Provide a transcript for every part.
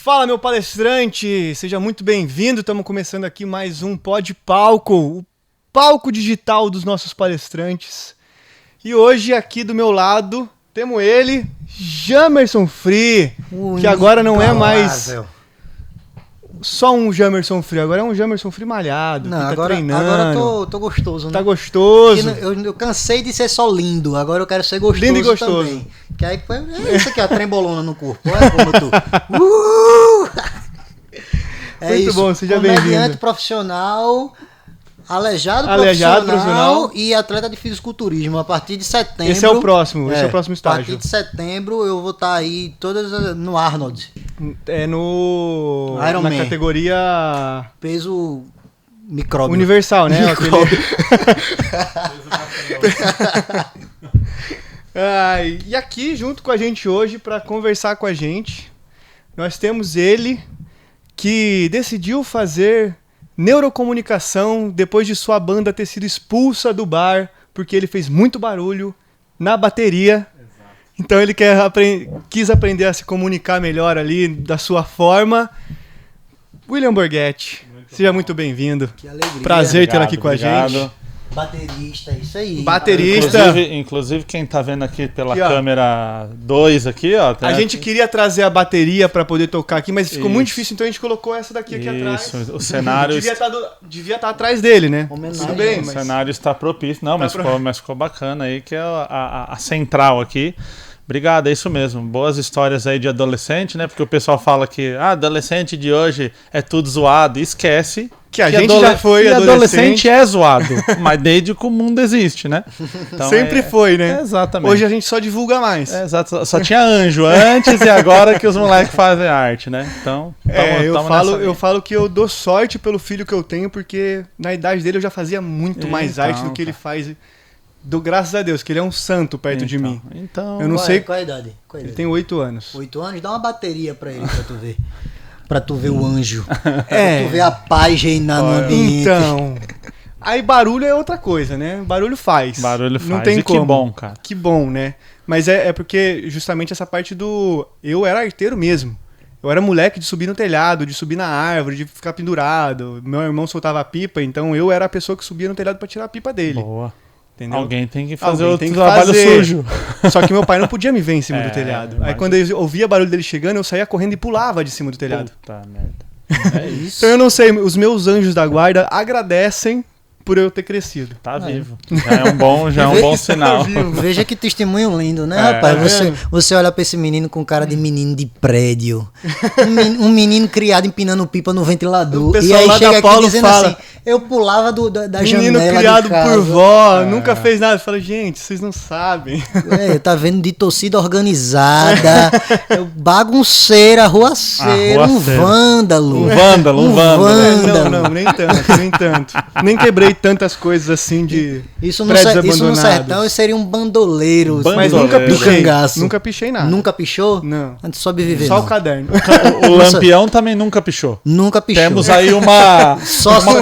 Fala, meu palestrante! Seja muito bem-vindo. Estamos começando aqui mais um Pod Palco, o palco digital dos nossos palestrantes. E hoje, aqui do meu lado, temos ele, Jamerson Free, que agora não é mais só um Jamerson Free, agora é um Jamerson Free malhado, não, que tá agora, treinando. Agora tô gostoso, né? Tá gostoso. Eu cansei de ser só lindo, agora eu quero ser gostoso. Lindo e gostoso. Também. Que aí é isso aqui, a trembolona no corpo. Olha como eu tô. É muito isso. bom, seja Comediante bem-vindo. Profissional, aleijado profissional e atleta de fisiculturismo. A partir de setembro. Esse é o próximo estágio. A partir de setembro eu vou estar aí todas no Arnold. É no... Iron na Man. Categoria... Peso micróbio. Universal, né? Micróbio. E aqui, junto com a gente hoje, para conversar com a gente, nós temos ele que decidiu fazer neurocomunicação depois de sua banda ter sido expulsa do bar porque ele fez muito barulho na bateria. Então ele quis aprender a se comunicar melhor ali da sua forma. William Borghetti, seja muito bem-vindo. Que alegria. Prazer tê-lo aqui com a gente. Baterista, isso aí. Baterista. Inclusive quem tá vendo aqui pela aqui, câmera 2 aqui, ó. A gente queria trazer a bateria para poder tocar aqui, mas ficou Isso. muito difícil, então a gente colocou essa daqui atrás. Isso, o cenário... Devia estar atrás dele, né? Homenagem. Tudo bem, O mas... cenário está propício. Não, mas ficou bacana aí, que é a central aqui. Obrigado, é isso mesmo. Boas histórias aí de adolescente, né? Porque o pessoal fala que adolescente de hoje é tudo zoado. Esquece que a gente já foi adolescente é zoado, mas desde que o mundo existe, né? Então, sempre foi, né? Exatamente. Hoje a gente só divulga mais. Exato. Só tinha anjo antes e agora que os moleques fazem arte, né? Então, eu falo que eu dou sorte pelo filho que eu tenho, porque na idade dele eu já fazia muito mais arte do que ele faz. Graças a Deus, que ele é um santo perto de mim. Então, eu não sei. Qual a idade? Ele tem 8 anos. 8 anos? Dá uma bateria pra ele pra tu ver. Pra tu ver o anjo. Pra tu ver a paz reinar no ambiente. Então. Aí barulho é outra coisa, né? Barulho faz. Não tem como. Que bom, cara. Que bom, né? Mas é porque justamente essa parte do... Eu era arteiro mesmo. Eu era moleque de subir no telhado, de subir na árvore, de ficar pendurado. Meu irmão soltava a pipa, então eu era a pessoa que subia no telhado pra tirar a pipa dele. Boa. Entendeu? Alguém tem que fazer o trabalho sujo. Só que meu pai não podia me ver em cima do telhado. Aí quando eu ouvia barulho dele chegando, eu saía correndo e pulava de cima do telhado. Puta merda. É isso. Então eu não sei, os meus anjos da guarda agradecem por eu ter crescido. Tá vivo. Já é um bom sinal. Veja que testemunho lindo, né, rapaz? Você olha pra esse menino com cara de menino de prédio. Um menino criado empinando pipa no ventilador. O E aí lá chega da aqui Paulo dizendo fala, assim, eu pulava da menino janela criado de casa. por vó, nunca fez nada. Eu falo, gente, vocês não sabem. Tá vendo de torcida organizada, bagunceira, arruaceiro, um vândalo. Um vândalo. Não, nem tanto. Nem quebrei tantas coisas assim de isso abandonados. No sertão seria um bandoleiro. Mas nunca pichei nada. Nunca pichou? Não. Antes de sobreviver. Só o caderno. O Lampião também nunca pichou. Nunca pichou. Temos aí uma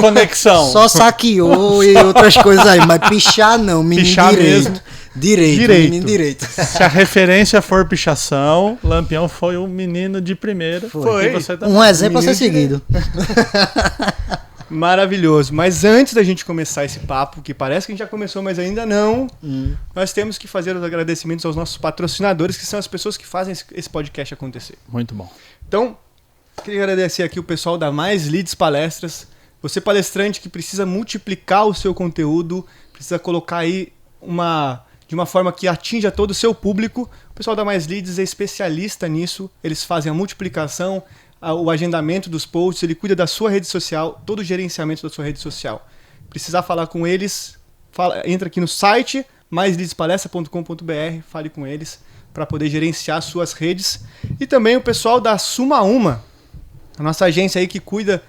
conexão. Só saqueou e outras coisas aí, mas pichar não, menino pichar direito. Mesmo. Direito, menino direito. Se a referência for pichação, Lampião foi um menino de primeira. Foi. Um exemplo a ser seguido. Maravilhoso. Mas antes da gente começar esse papo, que parece que a gente já começou, mas ainda não, nós temos que fazer os agradecimentos aos nossos patrocinadores, que são as pessoas que fazem esse podcast acontecer. Muito bom. Então, queria agradecer aqui o pessoal da Mais Leads Palestras. Você palestrante que precisa multiplicar o seu conteúdo, precisa colocar aí de uma forma que atinja todo o seu público. O pessoal da Mais Leads é especialista nisso. Eles fazem a multiplicação, o agendamento dos posts, ele cuida da sua rede social, todo o gerenciamento da sua rede social. Precisar falar com eles, entra aqui no site maisleadspalestra.com.br, fale com eles para poder gerenciar suas redes. E também o pessoal da Suma Uma, a nossa agência aí que cuida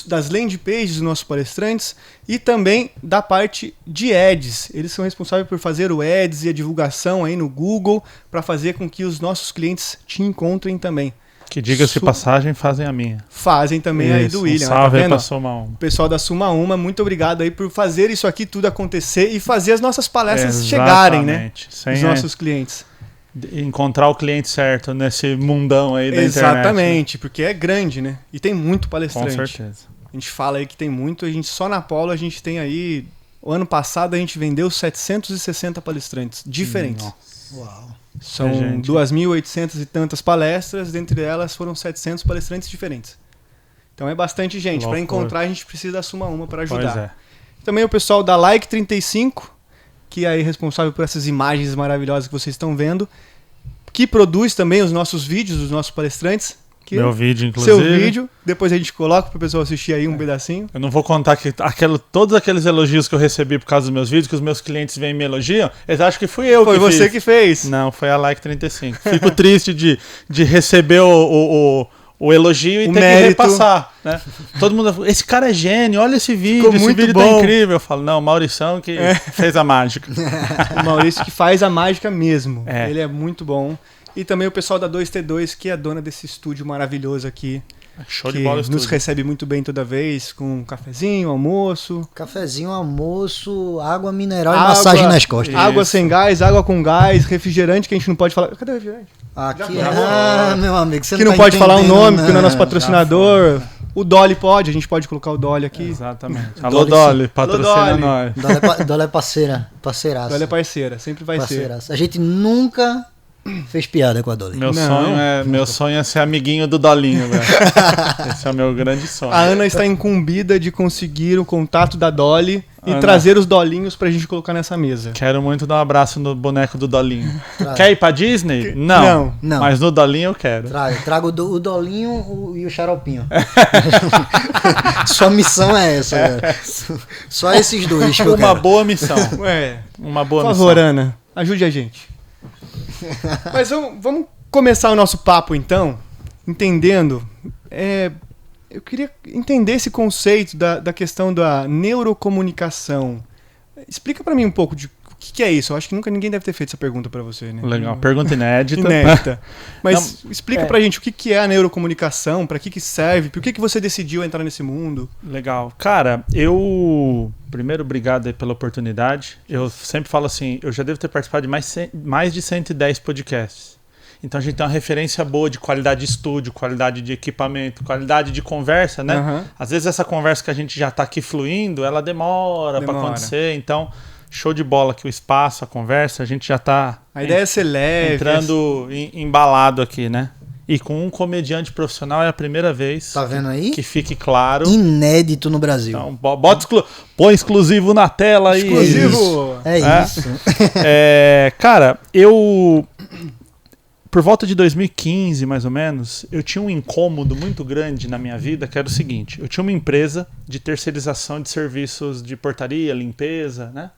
das landing pages dos nossos palestrantes e também da parte de ads. Eles são responsáveis por fazer o ads e a divulgação aí no Google para fazer com que os nossos clientes te encontrem também. Que diga-se de passagem, fazem a minha. Fazem também aí do William. Salve tá aí pra Suma Uma. O pessoal da Suma Uma, muito obrigado aí por fazer isso aqui tudo acontecer e fazer as nossas palestras chegarem, né? Os nossos clientes. encontrar o cliente certo nesse mundão aí da internet. Exatamente, porque é grande, né? E tem muito palestrante. Com certeza. A gente fala aí que tem muito, a gente só na Polo a gente tem aí, o ano passado a gente vendeu 760 palestrantes diferentes. Nossa. Uau. São 2.800 e tantas palestras, dentre elas foram 700 palestrantes diferentes. Então é bastante gente. Para encontrar a gente precisa da Suma Uma para ajudar. Pois é. Também o pessoal da Like 35, que é aí responsável por essas imagens maravilhosas que vocês estão vendo, que produz também os nossos vídeos dos nossos palestrantes. Meu vídeo, inclusive. Seu vídeo, depois a gente coloca para o pessoal assistir aí um pedacinho. Eu não vou contar que todos aqueles elogios que eu recebi por causa dos meus vídeos, que os meus clientes vêm e me elogiam, eles acham que fui eu que fiz. Foi você que fez. Não, foi a Like 35. Fico triste de receber o elogio e ter que repassar. Né? Todo mundo fala, esse cara é gênio, olha esse vídeo, esse vídeo tá incrível. Eu falo, não, Maurição que fez a mágica. O Maurício que faz a mágica mesmo. Ele é muito bom. E também o pessoal da 2T2, que é a dona desse estúdio maravilhoso aqui. Show de bola o nos estúdio. recebe muito bem toda vez, com um cafezinho, almoço. Cafezinho, almoço, água mineral e massagem nas costas. Água sem gás, água com gás, refrigerante que a gente não pode falar. Cadê o refrigerante? Aqui meu amigo, você que não não tá pode falar o nome, não. porque não é nosso patrocinador. O Dolly pode, a gente pode colocar o Dolly aqui. Exatamente. Alô, Dolly, patrocina nós. Dolly é parceiraça. Dolly é parceira, sempre vai ser. A gente nunca fez piada com a Dolly. Meu sonho é ser amiguinho do Dolinho, velho. Esse é o meu grande sonho. A Ana está incumbida de conseguir o contato da Dolly e trazer os dolinhos pra gente colocar nessa mesa. Quero muito dar um abraço no boneco do Dolinho. Quer ir pra Disney? Não. Mas no Dolinho eu quero. Trago o Dolinho e o Xaropinho. Sua missão é essa, velho. Só esses dois que eu quero. Uma boa missão. Uma boa missão. Por favor, Ana, ajude a gente. Mas vamos começar o nosso papo então, entendendo. Eu queria entender esse conceito da questão da neurocomunicação. Explica pra mim um pouco de o que é isso. Eu acho que nunca ninguém deve ter feito essa pergunta pra você, né? Legal, pergunta inédita. Mas explica pra gente o que é a neurocomunicação, pra que serve, por que você decidiu entrar nesse mundo. Legal. Cara, primeiro, obrigado aí pela oportunidade. Eu sempre falo assim, eu já devo ter participado de mais de 110 podcasts. Então a gente tem uma referência boa de qualidade de estúdio, qualidade de equipamento, qualidade de conversa, né? Uhum. Às vezes essa conversa que a gente já tá aqui fluindo, ela demora para acontecer. Então, show de bola aqui o espaço, a conversa, a gente já tá... A ideia é ser leve. Entrando embalado aqui, né? E com um comediante profissional é a primeira vez. Tá vendo aí? Que fique claro. Inédito no Brasil. Então, põe exclusivo na tela aí. Exclusivo! É isso. Cara, por volta de 2015, mais ou menos, eu tinha um incômodo muito grande na minha vida, que era o seguinte. Eu tinha uma empresa de terceirização de serviços de portaria, limpeza, né?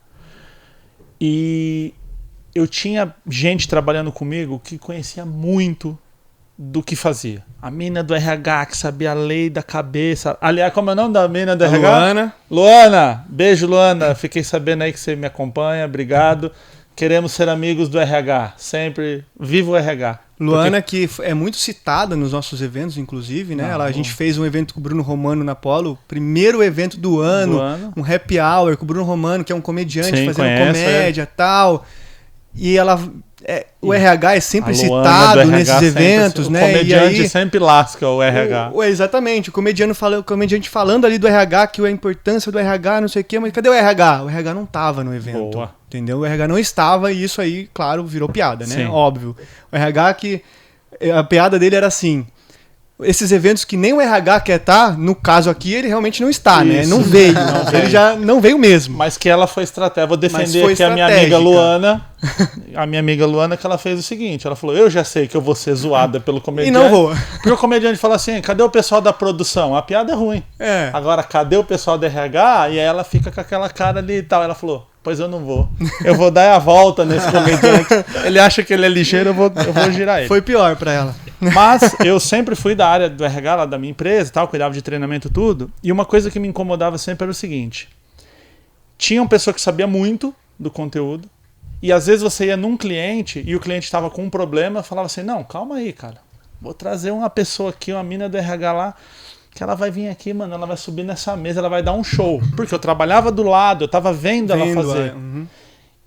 E eu tinha gente trabalhando comigo que conhecia muito do que fazia. A mina do RH que sabia a lei da cabeça. Aliás, como é o nome da mina do RH? Luana. Luana, beijo Luana. Fiquei sabendo aí que você me acompanha, obrigado. Queremos ser amigos do RH. Sempre viva o RH. Luana, que é muito citada nos nossos eventos, inclusive, né? A gente fez um evento com o Bruno Romano na Polo, primeiro evento do ano, um happy hour com o Bruno Romano, que é um comediante fazendo comédia e tal. E ela... o RH é sempre citado nesses eventos, né? O comediante sempre lasca o RH. Exatamente, o comediante falando ali do RH, que a importância do RH, não sei o quê, mas cadê o RH? O RH não estava no evento. Boa. Entendeu? O RH não estava e isso aí, claro, virou piada, né? Sim. Óbvio. O RH a piada dele era assim... Esses eventos que nem o RH quer estar, no caso aqui, ele realmente não está, né? Não veio. Ele já não veio mesmo. Mas que ela foi estratégia. Vou defender aqui a minha amiga Luana. A minha amiga Luana, que ela fez o seguinte. Ela falou, eu já sei que eu vou ser zoada pelo comediante. E não vou. Porque o comediante fala assim, cadê o pessoal da produção? A piada é ruim. Agora, cadê o pessoal da RH? E aí ela fica com aquela cara ali e tal. Ela falou, pois eu não vou. Eu vou dar a volta nesse comediante. Ele acha que ele é ligeiro, eu vou girar ele. Foi pior pra ela. Mas eu sempre fui da área do RH, lá da minha empresa e tal, cuidava de treinamento e tudo. E uma coisa que me incomodava sempre era o seguinte. Tinha uma pessoa que sabia muito do conteúdo. E às vezes você ia num cliente e o cliente estava com um problema, falava assim, não, calma aí, cara. Vou trazer uma pessoa aqui, uma mina do RH lá, que ela vai vir aqui, mano, ela vai subir nessa mesa, ela vai dar um show. Porque eu trabalhava do lado, eu tava vendo ela fazer.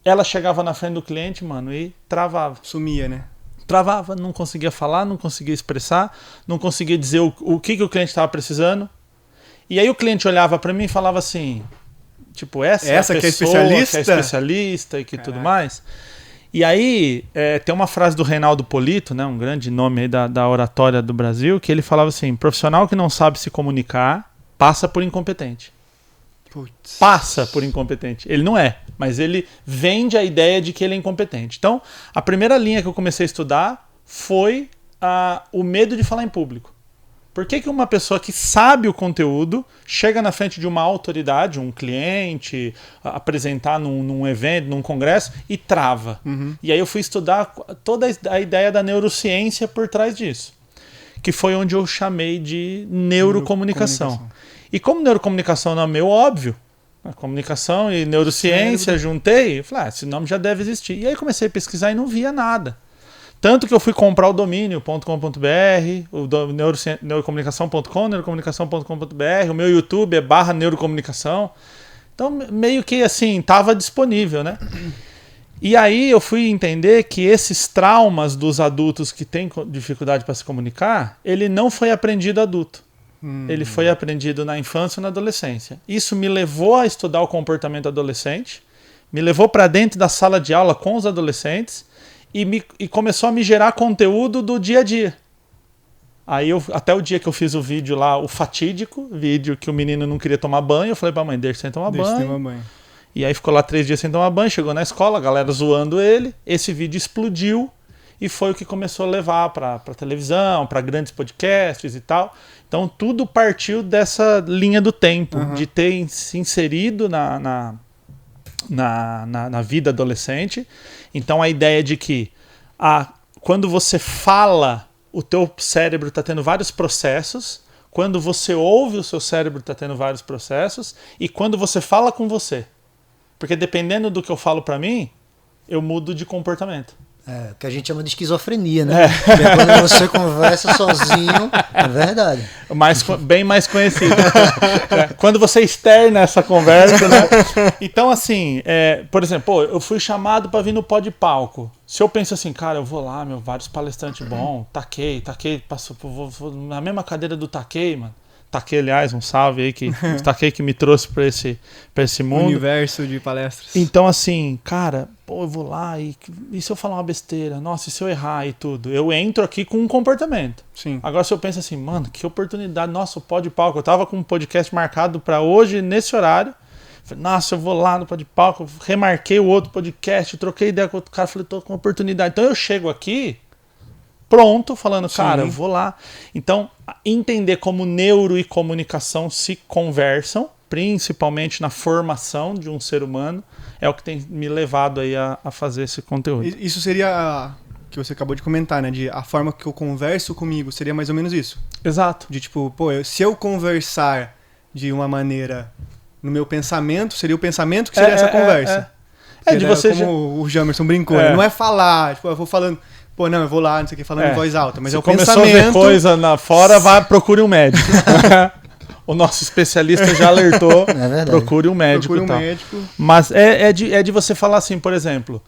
ela chegava na frente do cliente, mano, e travava. Sumia, né? Travava, não conseguia falar, não conseguia expressar, não conseguia dizer o que o cliente estava precisando. E aí o cliente olhava para mim e falava assim, tipo, essa é a pessoa que é especialista? Que é especialista e que tudo mais. E aí tem uma frase do Reinaldo Polito, né, um grande nome aí da oratória do Brasil, que ele falava assim, profissional que não sabe se comunicar passa por incompetente. Putz. Passa por incompetente. Ele não é, mas ele vende a ideia de que ele é incompetente. Então, a primeira linha que eu comecei a estudar foi o medo de falar em público. Por que uma pessoa que sabe o conteúdo chega na frente de uma autoridade, um cliente, apresentar num evento, num congresso e trava? Uhum. E aí eu fui estudar toda a ideia da neurociência por trás disso, que foi onde eu chamei de neurocomunicação. E como neurocomunicação não é meio óbvio, a comunicação e neurociência, juntei, falei, esse nome já deve existir. E aí comecei a pesquisar e não via nada. Tanto que eu fui comprar o domínio.com.br, o neurocomunicação.com, neurocomunicação.com.br, o meu YouTube é /neurocomunicação. Então, meio que assim, estava disponível, né? E aí eu fui entender que esses traumas dos adultos que têm dificuldade para se comunicar, ele não foi aprendido adulto. Ele foi aprendido na infância e na adolescência. Isso me levou a estudar o comportamento adolescente, me levou para dentro da sala de aula com os adolescentes e começou a me gerar conteúdo do dia a dia. Aí até o dia que eu fiz o vídeo lá, o fatídico vídeo que o menino não queria tomar banho, eu falei pra mãe, deixa sem tomar banho. E aí ficou lá 3 dias sem tomar banho, chegou na escola, a galera zoando ele, esse vídeo explodiu e foi o que começou a levar para televisão, para grandes podcasts e tal. Então tudo partiu dessa linha do tempo, de ter se inserido na vida adolescente. Então a ideia de que quando você fala, o teu cérebro está tendo vários processos, quando você ouve, o seu cérebro está tendo vários processos, e quando você fala com você. Porque dependendo do que eu falo para mim, eu mudo de comportamento. É, o que a gente chama de esquizofrenia, né? Porque quando você conversa sozinho, é verdade. Bem mais conhecido. Quando você externa essa conversa, né? Então, assim, por exemplo, eu fui chamado para vir no Pó de Palco. Se eu penso assim, cara, eu vou lá, vários palestrantes bons, Takei, passou vou na mesma cadeira do Takei, mano. Takei, aliás, um salve aí, o Takei que me trouxe pra esse mundo. Universo de palestras. Então, assim, cara, eu vou lá e se eu falar uma besteira? Nossa, e se eu errar e tudo? Eu entro aqui com um comportamento. Sim. Agora, se eu penso assim, mano, que oportunidade, nossa, o Pó de Palco. Eu tava com um podcast marcado pra hoje, nesse horário. Falei, nossa, eu vou lá no Pó de Palco, remarquei o outro podcast, troquei ideia com o outro cara, falei, tô com oportunidade. Então, eu chego aqui pronto, falando, cara, eu vou lá. Então, entender como neuro e comunicação se conversam, principalmente na formação de um ser humano, é o que tem me levado aí a fazer esse conteúdo. Isso seria que você acabou de comentar, né? De a forma que eu converso comigo, seria mais ou menos isso. Exato. De tipo, se eu conversar de uma maneira no meu pensamento, seria o pensamento que seria essa conversa. De você como o Jamerson brincou, não é falar, tipo, eu vou falando... não, eu vou lá, não sei o que, falando em voz alta. Mas é o começou pensamento... a ver coisa fora, procure um médico. O nosso especialista já alertou, procure um médico. Procure um médico. Mas é de você falar assim, por exemplo,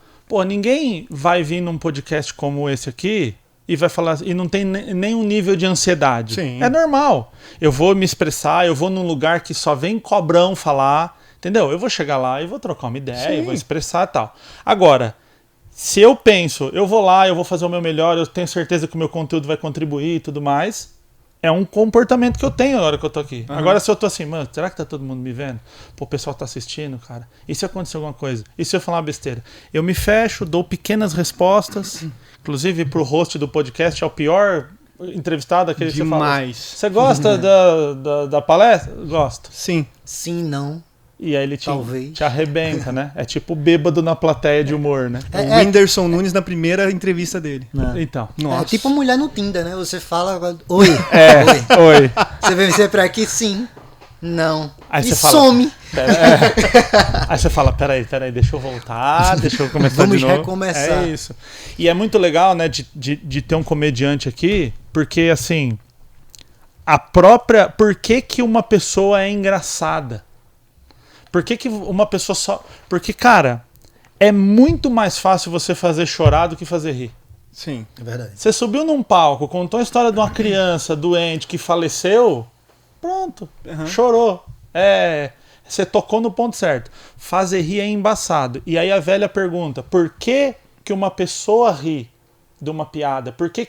ninguém vai vir num podcast como esse aqui e vai falar e não tem nenhum nível de ansiedade. Sim. É normal. Eu vou me expressar, eu vou num lugar que só vem cobrão falar, entendeu? Eu vou chegar lá e vou trocar uma ideia, vou expressar e tal. Agora... Se eu penso, eu vou lá, eu vou fazer o meu melhor, eu tenho certeza que o meu conteúdo vai contribuir e tudo mais, é um comportamento que eu tenho na hora que eu tô aqui. Agora, se eu tô assim, mano, será que tá todo mundo me vendo? Pô, o pessoal tá assistindo, cara. E se acontecer alguma coisa? E se eu falar uma besteira? Eu me fecho, dou pequenas respostas, inclusive pro host do podcast, é o pior entrevistado, aquele que você fala. Você gosta da palestra? Gosto. Sim. Sim, não. E aí ele te arrebenta, né? É tipo bêbado na plateia de humor, né? O Whindersson Nunes na primeira entrevista dele. Então. É tipo mulher no Tinder, né? Você fala, oi. Oi. Você vem ser pra aqui? Sim. Não. Aí e você some. Aí você fala, peraí, deixa eu voltar, deixa eu começar de novo. Vamos recomeçar. É isso. E é muito legal, né, de ter um comediante aqui, porque assim, por que uma pessoa é engraçada? Por que uma pessoa só... Porque, cara, é muito mais fácil você fazer chorar do que fazer rir. Sim. É verdade. Você subiu num palco, contou a história de uma criança doente que faleceu, pronto, chorou. Você tocou no ponto certo. Fazer rir é embaçado. E aí a velha pergunta, por que uma pessoa ri de uma piada? Por que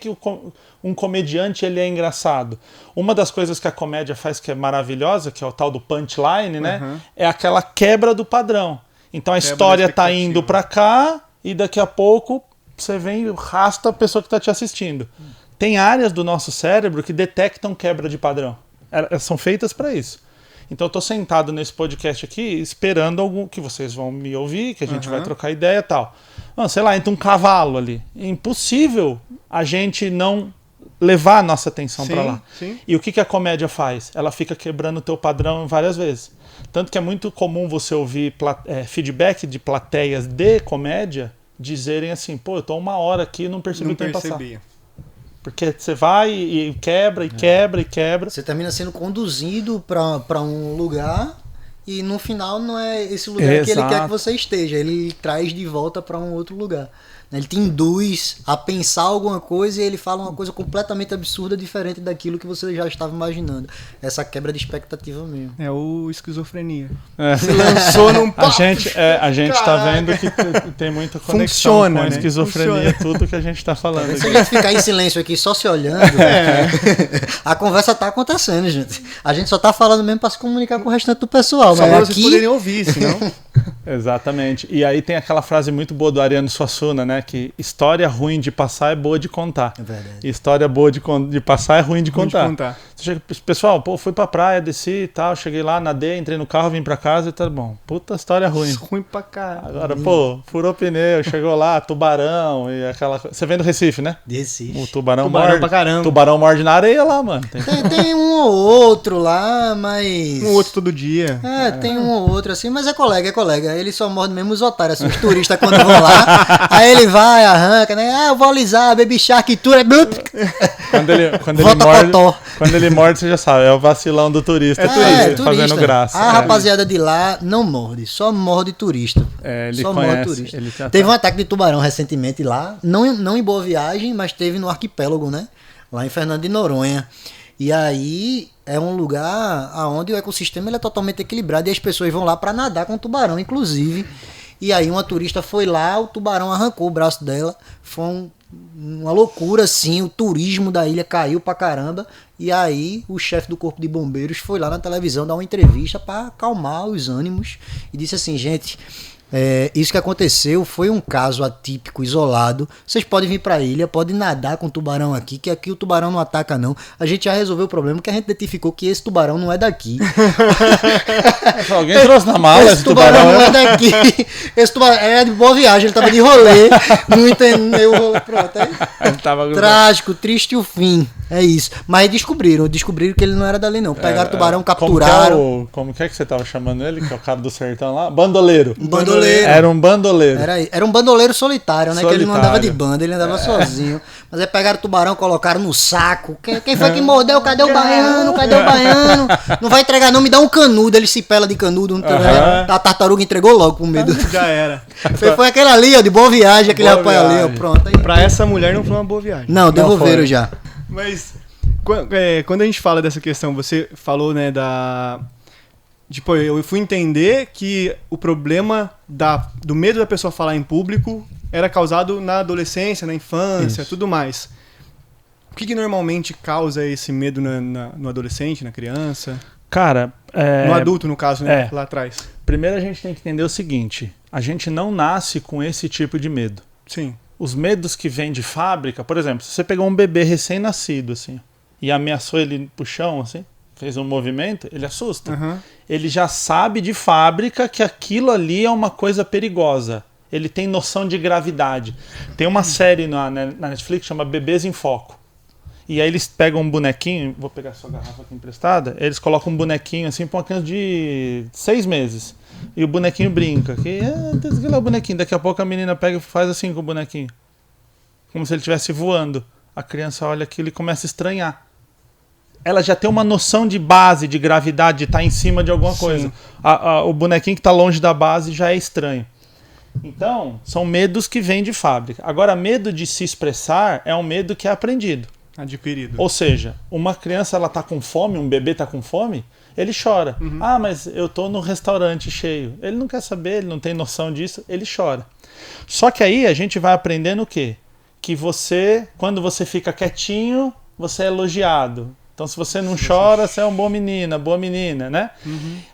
um comediante ele é engraçado? Uma das coisas que a comédia faz que é maravilhosa, que é o tal do punchline, né? É aquela quebra do padrão. Então a história tá indo pra cá e daqui a pouco você vem e arrasta a pessoa que tá te assistindo. Tem áreas do nosso cérebro que detectam quebra de padrão. Elas são feitas para isso. Então eu tô sentado nesse podcast aqui esperando que vocês vão me ouvir, que a gente vai trocar ideia e tal. Sei lá, entra um cavalo ali. É impossível a gente não levar a nossa atenção para lá. Sim. E o que a comédia faz? Ela fica quebrando o teu padrão várias vezes. Tanto que é muito comum você ouvir feedback de plateias de comédia dizerem assim, pô, eu tô 1 hora aqui e não percebi o tempo passar. Porque você vai e quebra, e quebra, e quebra. Você termina sendo conduzido para um lugar e no final não é esse lugar que ele quer que você esteja. Ele traz de volta para um outro lugar. Ele te induz a pensar alguma coisa e ele fala uma coisa completamente absurda, diferente daquilo que você já estava imaginando. Essa quebra de expectativa mesmo. É o esquizofrenia. Se lançou num papo. A gente tá vendo que tem muita conexão com a esquizofrenia, tudo que a gente tá falando. Se a gente ficar em silêncio aqui só se olhando, a conversa tá acontecendo, gente. A gente só tá falando mesmo para se comunicar com o restante do pessoal. Só pra vocês poderem ouvir, senão... Exatamente. E aí tem aquela frase muito boa do Ariano Suassuna, né? Que história ruim de passar é boa de contar. É verdade. E história boa de você chega, pessoal, fui pra praia, desci e tal, cheguei lá, nadei, entrei no carro, vim pra casa e tá bom. Puta história ruim. Ruim pra caralho. Agora, furou pneu, chegou lá, tubarão e aquela coisa. Você vem do Recife, né? De Recife. O tubarão morde pra caramba. Tubarão morde na areia lá, mano. Tem um ou outro lá, mas... Um outro todo dia. Tem um ou outro assim, mas é colega. Ele só morde mesmo os otários, assim, os turistas quando vão lá. Aí ele vai, arranca, né? Eu vou alisar, Baby Shark, tudo. Quando ele morde, você já sabe, é o vacilão do turista. Turista. Fazendo graça. A rapaziada de lá não morde, só morde turista. Ele só conhece, morde turista. Teve um ataque de tubarão recentemente lá, não em Boa Viagem, mas teve no arquipélago, né? Lá em Fernando de Noronha. E aí é um lugar onde o ecossistema ele é totalmente equilibrado e as pessoas vão lá para nadar com o tubarão, inclusive. E aí uma turista foi lá, o tubarão arrancou o braço dela, foi uma loucura assim, o turismo da ilha caiu pra caramba. E aí o chefe do corpo de bombeiros foi lá na televisão dar uma entrevista para acalmar os ânimos e disse assim, gente... isso que aconteceu foi um caso atípico, isolado. Vocês podem vir pra ilha, podem nadar com o tubarão aqui, que aqui o tubarão não ataca não. A gente já resolveu o problema, que a gente identificou que esse tubarão não é daqui. Alguém trouxe na mala esse tubarão? Não é daqui. Esse tubarão é de Boa Viagem, ele tava de rolê, não entendeu. Pronto, trágico, triste o fim. É isso. Mas descobriram que ele não era dali não. Pegaram o tubarão, capturaram. Como que você tava chamando ele? Que é o cara do sertão lá? Bandoleiro. Bandoleiro. Era um bandoleiro. Era um bandoleiro solitário, né? Que ele não andava de banda, ele andava sozinho. Mas aí pegaram o tubarão, colocaram no saco. Quem foi que mordeu? Cadê o baiano? Não vai entregar não, me dá um canudo. Ele se pela de canudo. A tartaruga entregou logo com medo. Já era. Foi aquele ali, ó, de Boa Viagem, aquele rapaz ali, ó, pronto. Aí. Pra essa mulher não foi uma boa viagem. Não, devolveram já. Mas quando a gente fala dessa questão, você falou, né, eu fui entender que o problema do medo da pessoa falar em público era causado na adolescência, na infância, tudo mais. O que normalmente causa esse medo no adolescente, na criança? Cara... no adulto, no caso, né? Lá atrás. Primeiro a gente tem que entender o seguinte. A gente não nasce com esse tipo de medo. Sim. Os medos que vêm de fábrica... Por exemplo, se você pegou um bebê recém-nascido, assim, e ameaçou ele pro chão, assim... Fez um movimento, ele assusta. Ele já sabe de fábrica que aquilo ali é uma coisa perigosa. Ele tem noção de gravidade. Tem uma série na Netflix que chama Bebês em Foco. E aí eles pegam um bonequinho, vou pegar sua garrafa aqui emprestada, eles colocam um bonequinho assim pra uma criança de 6 meses. E o bonequinho brinca. Que é o bonequinho. Daqui a pouco a menina pega e faz assim com o bonequinho. Como se ele estivesse voando. A criança olha aquilo e começa a estranhar. Ela já tem uma noção de base, de gravidade, de estar em cima de alguma coisa. O bonequinho que está longe da base já é estranho. Então, são medos que vêm de fábrica. Agora, medo de se expressar é um medo que é aprendido. Adquirido. Ou seja, uma criança ela tá com fome, um bebê tá com fome, ele chora. Ah, mas eu tô no restaurante cheio. Ele não quer saber, ele não tem noção disso, ele chora. Só que aí a gente vai aprendendo o quê? Que você, quando você fica quietinho, você é elogiado. Então, se você não chora, você é um bom menino, boa menina, né?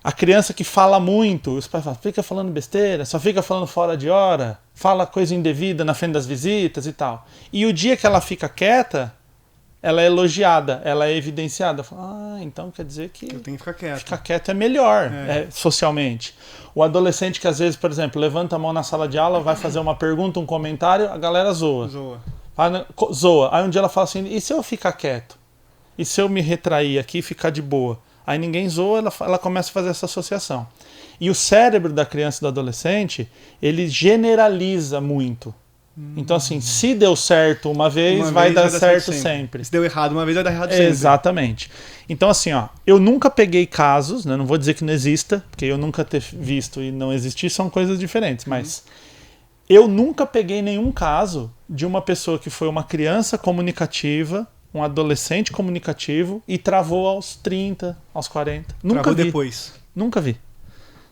A criança que fala muito, os pais falam, fica falando besteira, só fica falando fora de hora, fala coisa indevida na frente das visitas e tal. E o dia que ela fica quieta, ela é elogiada, ela é evidenciada. Fala, então quer dizer que eu tenho que ficar quieto. Ficar quieto é melhor socialmente. O adolescente que às vezes, por exemplo, levanta a mão na sala de aula, vai fazer uma pergunta, um comentário, a galera zoa. Zoa. Aí um dia ela fala assim, e se eu ficar quieto? E se eu me retrair aqui e ficar de boa? Aí ninguém zoa, ela começa a fazer essa associação. E o cérebro da criança e do adolescente, ele generaliza muito. Então assim, se deu certo uma vez, vai dar certo sempre. Se deu errado uma vez, vai dar errado sempre. Exatamente. Então assim, eu nunca peguei casos, né, não vou dizer que não exista, porque eu nunca ter visto e não existir são coisas diferentes, mas eu nunca peguei nenhum caso de uma pessoa que foi uma criança comunicativa, um adolescente comunicativo e travou aos 30, aos 40. Nunca vi. Depois. Nunca vi.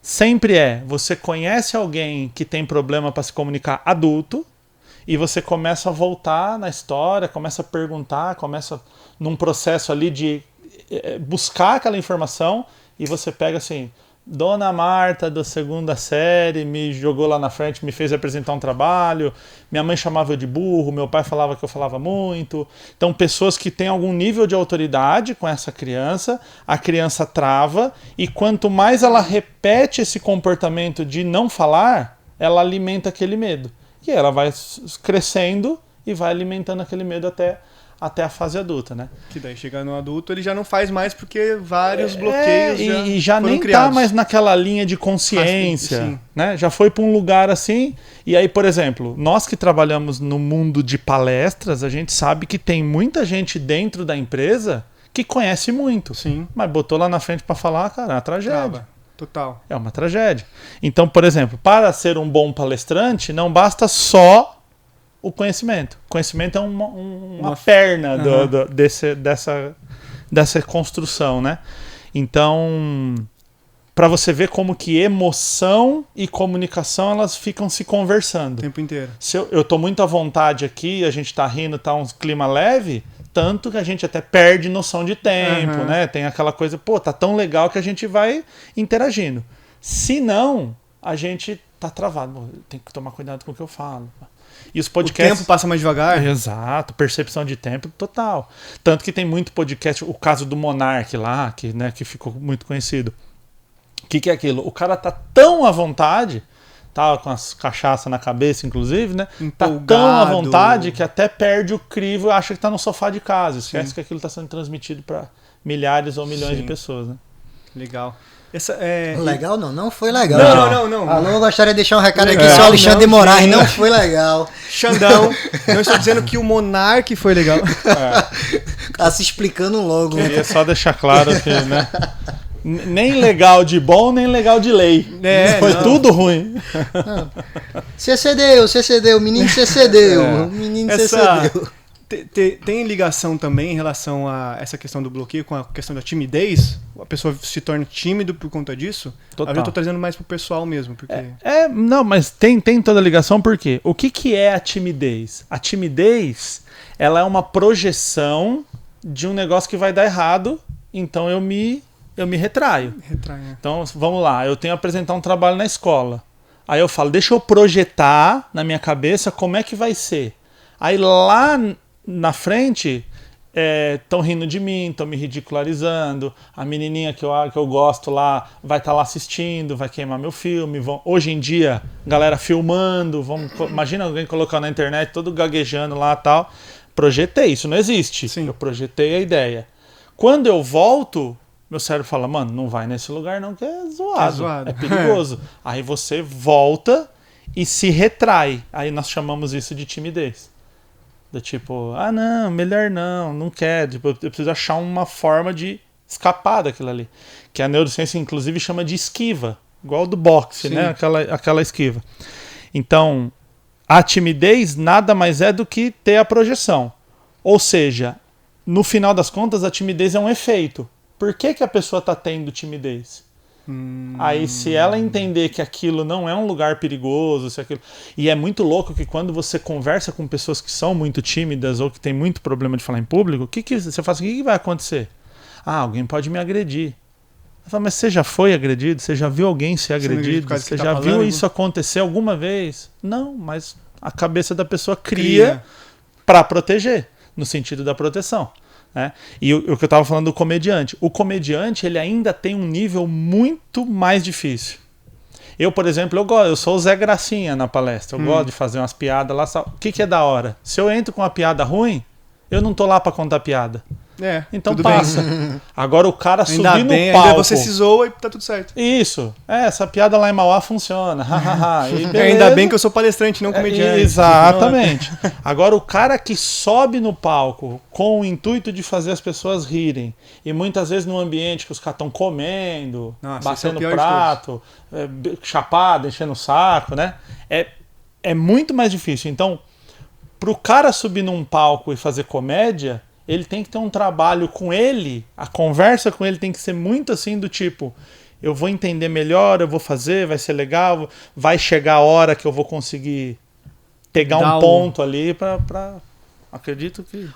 Sempre você conhece alguém que tem problema para se comunicar adulto e você começa a voltar na história, começa a perguntar, começa num processo ali de buscar aquela informação e você pega assim, Dona Marta da 2ª série me jogou lá na frente, me fez apresentar um trabalho, minha mãe chamava eu de burro, meu pai falava que eu falava muito. Então pessoas que têm algum nível de autoridade com essa criança, a criança trava e quanto mais ela repete esse comportamento de não falar, ela alimenta aquele medo. E ela vai crescendo e vai alimentando aquele medo até a fase adulta, né? Que daí chega no adulto, ele já não faz mais porque vários bloqueios e já nem criados. tá mais naquela linha de consciência, né? Já foi para um lugar assim, e aí, por exemplo, nós que trabalhamos no mundo de palestras, a gente sabe que tem muita gente dentro da empresa que conhece muito, mas botou lá na frente para falar, cara, é uma tragédia. Total. É uma tragédia. Então, por exemplo, para ser um bom palestrante, não basta só o conhecimento. O conhecimento é uma perna dessa construção, né? Então, para você ver como que emoção e comunicação elas ficam se conversando. O tempo inteiro. Se eu tô muito à vontade aqui, a gente tá rindo, tá um clima leve, tanto que a gente até perde noção de tempo, né? Tem aquela coisa, tá tão legal que a gente vai interagindo. Se não, a gente tá travado. Tem que tomar cuidado com o que eu falo. E os podcasts... O tempo passa mais devagar? Exato, percepção de tempo total. Tanto que tem muito podcast, o caso do Monark lá, que ficou muito conhecido. O que é aquilo? O cara tá tão à vontade, tava com as cachaças na cabeça, inclusive, né? Empolgado. Tá tão à vontade que até perde o crivo e acha que tá no sofá de casa. Esquece que aquilo tá sendo transmitido para milhares ou milhões de pessoas, né? Legal. Legal não foi legal. Não. Alô, eu gostaria de deixar um recado aqui, seu Alexandre de Moraes, não foi legal. Xandão, não estou dizendo que o Monark foi legal. Tá se explicando logo. Queria só deixar claro que, né? Nem legal de bom, nem legal de lei. Foi tudo ruim. CCDeu, menino CCDeu. Menino CCDeu. Tem ligação também em relação a essa questão do bloqueio com a questão da timidez? A pessoa se torna tímido por conta disso? Total. Eu estou trazendo mais pro pessoal mesmo. Porque... Não, mas tem toda a ligação, por quê? O que é a timidez? A timidez, ela é uma projeção de um negócio que vai dar errado, então eu me retraio. Então, vamos lá, eu tenho que apresentar um trabalho na escola. Aí eu falo, deixa eu projetar na minha cabeça como é que vai ser. Aí lá na frente, estão rindo de mim, estão me ridicularizando, a menininha que eu gosto lá vai estar lá assistindo, vai queimar meu filme. Hoje em dia, galera filmando, imagina alguém colocar na internet todo gaguejando lá e tal. Projetei, isso não existe. Eu projetei a ideia. Quando eu volto, meu cérebro fala, mano, não vai nesse lugar não, que é zoado. É perigoso. Aí você volta e se retrai. Aí nós chamamos isso de timidez. Do tipo, não, melhor não quero. Tipo, eu preciso achar uma forma de escapar daquilo ali. Que a neurociência, inclusive, chama de esquiva. Igual do boxe, né? Aquela esquiva. Então, a timidez nada mais é do que ter a projeção. Ou seja, no final das contas, a timidez é um efeito. Por que a pessoa está tendo timidez? Aí, se ela entender que aquilo não é um lugar perigoso, se aquilo... E é muito louco que quando você conversa com pessoas que são muito tímidas ou que tem muito problema de falar em público, você fala assim, o que vai acontecer? Alguém pode me agredir. Eu falo, mas você já foi agredido? Você já viu alguém ser agredido? Você já viu isso acontecer alguma vez? Não, mas a cabeça da pessoa cria para proteger, no sentido da proteção. Né? E o que eu estava falando do comediante. O comediante ele ainda tem um nível muito mais difícil. Eu, por exemplo, eu sou o Zé Gracinha na palestra. Eu gosto de fazer umas piadas lá. O que é da hora? Se eu entro com uma piada ruim, eu não tô lá para contar piada. Então passa. Bem. Agora o cara subir no palco. Ainda você se zoa e tá tudo certo. Isso. Essa piada lá em Mauá funciona. E ainda bem que eu sou palestrante, não comediante. Exatamente. Agora o cara que sobe no palco com o intuito de fazer as pessoas rirem, e muitas vezes num ambiente que os caras estão comendo, batendo prato, chapado, enchendo o saco, né? É muito mais difícil. Então, pro cara subir num palco e fazer comédia, ele tem que ter um trabalho com ele, a conversa com ele tem que ser muito assim do tipo, eu vou entender melhor, eu vou fazer, vai ser legal, vai chegar a hora que eu vou conseguir pegar um ponto ali pra... Acredito que...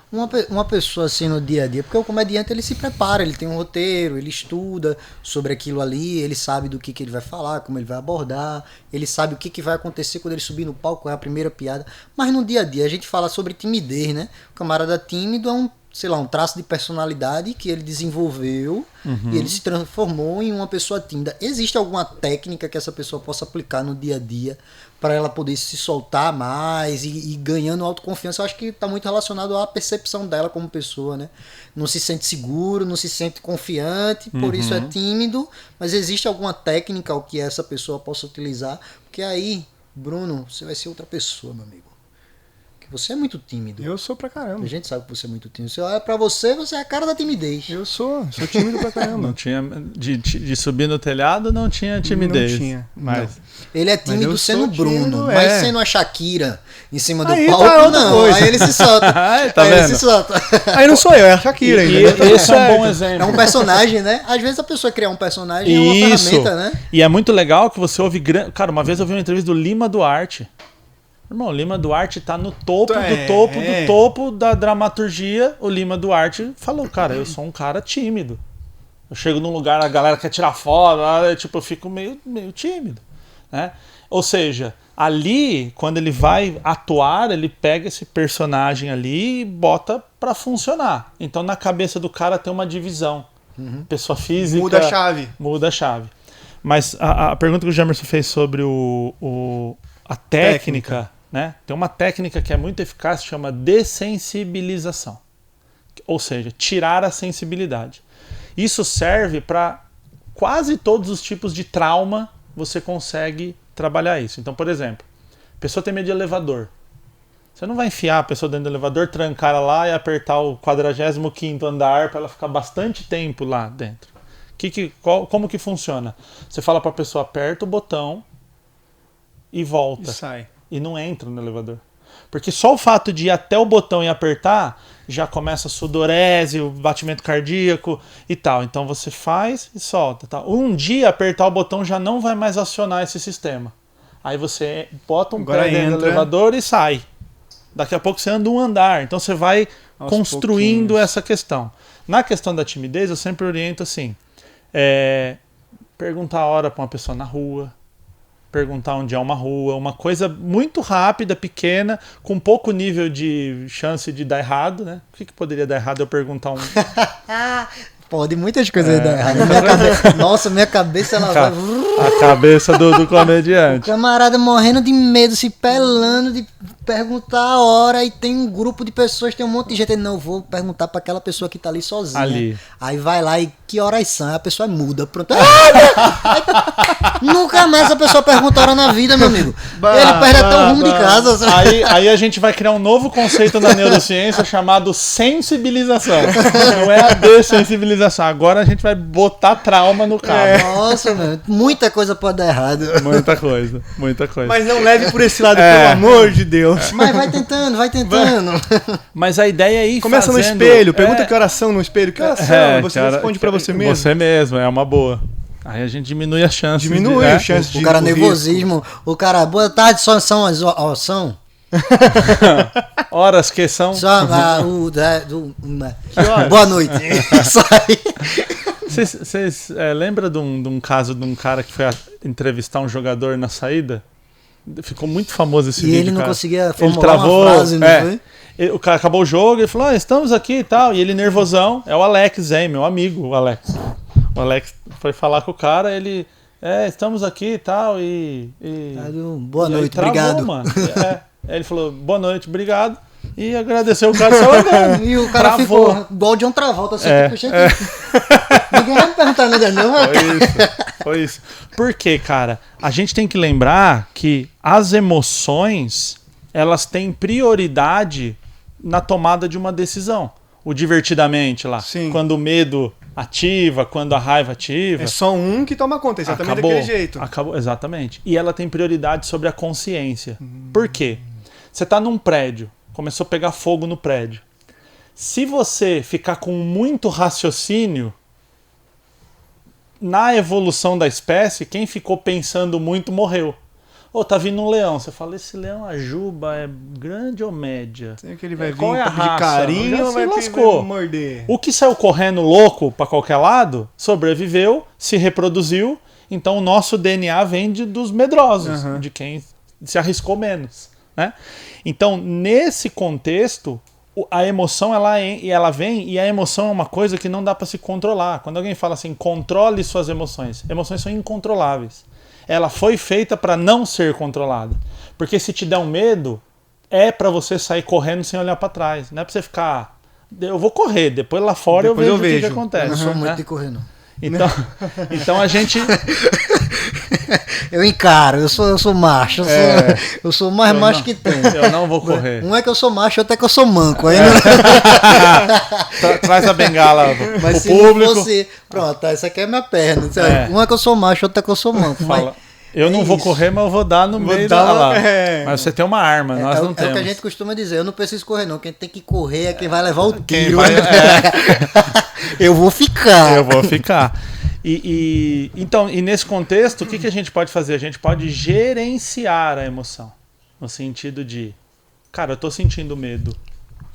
Uma pessoa assim no dia a dia, porque o comediante ele se prepara, ele tem um roteiro, ele estuda sobre aquilo ali, ele sabe do que ele vai falar, como ele vai abordar, ele sabe o que vai acontecer quando ele subir no palco, qual é a primeira piada. Mas no dia a dia a gente fala sobre timidez, né? O camarada tímido é um traço de personalidade que ele desenvolveu e ele se transformou em uma pessoa tímida. Existe alguma técnica que essa pessoa possa aplicar no dia a dia para ela poder se soltar mais e ganhando autoconfiança? Eu acho que está muito relacionado à percepção dela como pessoa, né? Não se sente seguro, não se sente confiante, por isso é tímido, mas existe alguma técnica ao que essa pessoa possa utilizar? Porque aí, Bruno, você vai ser outra pessoa, meu amigo. Você é muito tímido. Eu sou pra caramba. A gente sabe que você é muito tímido. Você olha pra você é a cara da timidez. Eu sou tímido pra caramba. Não tinha, de subir no telhado não tinha timidez. Não tinha. Mas... Não. Ele é tímido sendo Bruno, tímido, mas sendo a Shakira em cima do aí palco, tá não. Coisa. Aí ele se solta. Tá aí vendo? ele se solta. Aí não sou eu, é a Shakira. E esse é um bom exemplo. É um personagem, né? Às vezes a pessoa criar um personagem é uma ferramenta, né? E é muito legal que você ouve... Cara, uma vez eu vi uma entrevista do Lima Duarte. Irmão, o Lima Duarte tá no topo do topo da dramaturgia. O Lima Duarte falou, cara, eu sou um cara tímido. Eu chego num lugar, a galera quer tirar foto, eu fico meio tímido. Né? Ou seja, ali, quando ele vai atuar, ele pega esse personagem ali e bota pra funcionar. Então na cabeça do cara tem uma divisão. Pessoa física... Muda a chave. Mas a pergunta que o Jamerson fez sobre a técnica, né? Tem uma técnica que é muito eficaz, que chama dessensibilização. Ou seja, tirar a sensibilidade. Isso serve para quase todos os tipos de trauma, você consegue trabalhar isso. Então, por exemplo, a pessoa tem medo de elevador. Você não vai enfiar a pessoa dentro do elevador, trancar ela lá e apertar o 45º andar para ela ficar bastante tempo lá dentro. Como que funciona? Você fala para a pessoa, aperta o botão e volta. E sai. E não entra no elevador. Porque só o fato de ir até o botão e apertar, já começa a sudorese, o batimento cardíaco e tal. Então você faz e solta. Tá? Um dia apertar o botão já não vai mais acionar esse sistema. Aí você bota um pé dentro do elevador e sai. Daqui a pouco você anda um andar. Então você vai construindo essa questão. Na questão da timidez, eu sempre oriento assim. Perguntar a hora para uma pessoa na rua. Perguntar onde é uma rua, uma coisa muito rápida, pequena, com pouco nível de chance de dar errado, né? O que poderia dar errado eu perguntar um... Pode muitas coisas dar errado. Nossa, minha cabeça ela vai... A cabeça do comediante. O camarada morrendo de medo, se pelando de perguntar a hora, e tem um grupo de pessoas, tem um monte de gente. Ele, não, vou perguntar para aquela pessoa que tá ali sozinha. Ali. Aí vai lá e que horas são? A pessoa é muda. Pronto. Nunca mais a pessoa pergunta a hora na vida, meu amigo. Ele perde até o rumo de casa. Aí a gente vai criar um novo conceito na neurociência chamado sensibilização. Não é a dessensibilização. finalização. Agora a gente vai botar trauma no cara. Nossa, meu, muita coisa pode dar errado. Muita coisa, muita coisa. Mas não leve por esse lado, pelo amor de Deus. Mas vai tentando, vai tentando. Mas a ideia é ir Começa fazendo... no espelho, pergunta que oração no espelho. Que oração? Você cara, responde pra você mesmo. Você mesmo, é uma boa. Aí a gente diminui a chance. Diminui a chance de... O cara nervosismo, o cara, boa tarde, são as são. Horas que são... Boa noite. Isso aí. Vocês lembram de um caso de um cara que foi entrevistar um jogador na saída? Ficou muito famoso esse vídeo, E ele não cara. conseguia Ele formular uma frase, não foi? O cara acabou o jogo, ele falou, estamos aqui e tal. E ele nervosão, é o Alex, meu amigo, o Alex. O Alex foi falar com o cara, ele... estamos aqui e tal, boa noite, travou, obrigado. Mano. Ele falou, boa noite, obrigado. E agradeceu o cara, saiu andando. E o cara ficou igual de um Travolta, assim, Ninguém vai me perguntar nada, não. Foi isso. Por quê, cara? A gente tem que lembrar que as emoções, elas têm prioridade na tomada de uma decisão. O divertidamente lá. Sim. Quando o medo ativa, quando a raiva ativa. É só um que toma conta, exatamente daquele jeito. Acabou, exatamente. E ela tem prioridade sobre a consciência. Por quê? Você está num prédio, começou a pegar fogo no prédio. Se você ficar com muito raciocínio, na evolução da espécie, quem ficou pensando muito morreu. Tá vindo um leão. Você fala, esse leão, a juba, é grande ou média? Será que ele vai vir Qual é a de raça? carinho ou vai morder? O que saiu correndo louco para qualquer lado, sobreviveu, se reproduziu. Então o nosso DNA vem dos medrosos, de quem se arriscou menos. Né? Então, nesse contexto, a emoção ela vem, e a emoção é uma coisa que não dá para se controlar. Quando alguém fala assim, controle suas emoções. Emoções são incontroláveis. Ela foi feita para não ser controlada. Porque se te der um medo, é para você sair correndo sem olhar para trás. Não é para você ficar... Eu vou correr, depois lá fora depois eu vejo o que acontece. Eu não sou muito né? de correr, não. Então a gente... Eu encaro, eu sou macho, eu sou mais macho que tem. Eu não vou correr. Um é que eu sou macho, outro é que eu sou manco. Aí Traz a bengala mas pro público. Não fosse... Pronto, essa aqui é minha perna. Um é que eu sou macho, outro é que eu sou manco. Fala. Eu não vou correr, mas eu vou dar no meio da lá. Mas você tem uma arma, nós não temos. É o que a gente costuma dizer, eu não preciso correr não, quem tem que correr é quem vai levar o tiro. Eu vou ficar. Então, nesse contexto, o que a gente pode fazer? A gente pode gerenciar a emoção. No sentido de, cara, eu tô sentindo medo.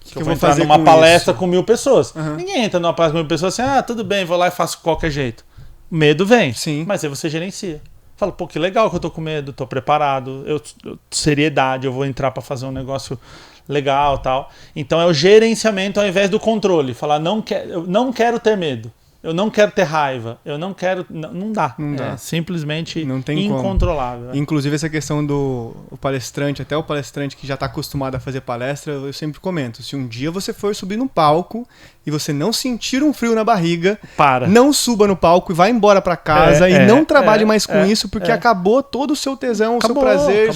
Que eu vou entrar numa palestra com 1000 pessoas. Ninguém entra numa palestra com 1000 pessoas assim, tudo bem, vou lá e faço de qualquer jeito. Medo vem, sim. Mas aí você gerencia. Fala, pô, que legal que eu tô com medo, tô preparado, seriedade, eu vou entrar para fazer um negócio legal e tal. Então é o gerenciamento ao invés do controle. Falar, eu não quero ter medo. Eu não quero ter raiva, eu não quero... Não dá. É simplesmente não tem incontrolável. Como. Inclusive essa questão do palestrante, até o palestrante que já está acostumado a fazer palestra, eu sempre comento, se um dia você for subir no palco e você não sentir um frio na barriga, não suba no palco e vá embora para casa e não trabalhe mais com isso, porque acabou todo o seu tesão, o seu prazer,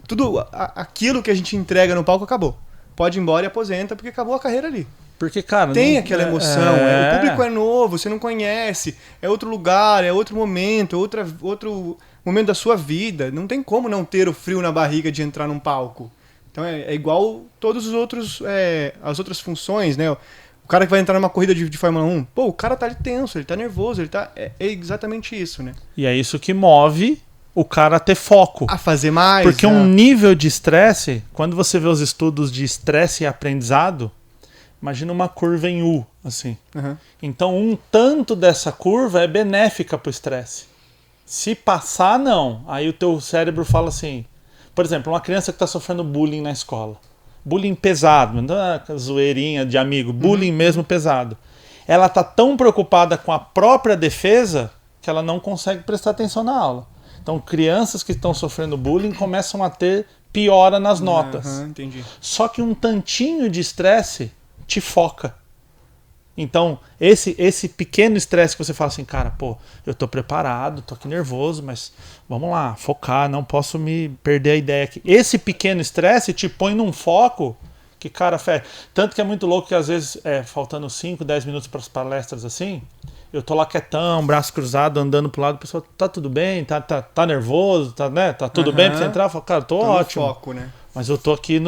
tudo aquilo que a gente entrega no palco acabou. Pode ir embora e aposenta, porque acabou a carreira ali. Porque, cara... Tem aquela emoção, o público é novo, você não conhece, é outro lugar, é outro momento, outro momento da sua vida. Não tem como não ter o frio na barriga de entrar num palco. Então é igual todos os outros, as outras funções, né? O cara que vai entrar numa corrida de Fórmula 1, pô, o cara tá ali tenso, ele tá nervoso, é exatamente isso, né? E é isso que move o cara a ter foco. A fazer mais. Porque um nível de estresse, quando você vê os estudos de estresse e aprendizado, imagina uma curva em U, assim. Então, um tanto dessa curva é benéfica para o estresse. Se passar, não. Aí o teu cérebro fala assim... Por exemplo, uma criança que está sofrendo bullying na escola. Bullying pesado, não é zoeirinha de amigo. Bullying mesmo pesado. Ela está tão preocupada com a própria defesa que ela não consegue prestar atenção na aula. Então, crianças que estão sofrendo bullying começam a ter piora nas notas. Entendi. Só que um tantinho de estresse te foca. Então, esse pequeno estresse que você fala assim, cara, pô, eu tô preparado, tô aqui nervoso, mas vamos lá, focar, não posso me perder a ideia aqui. Esse pequeno estresse te põe num foco Que cara fecha. Tanto que é muito louco que às vezes, faltando 5, 10 minutos para as palestras assim, eu tô lá quietão, braço cruzado, andando pro lado, o pessoal, tá tudo bem? Tá nervoso? Tá tudo bem pra você entrar? Eu falo, cara, tô ótimo. No foco, né? Mas eu tô aqui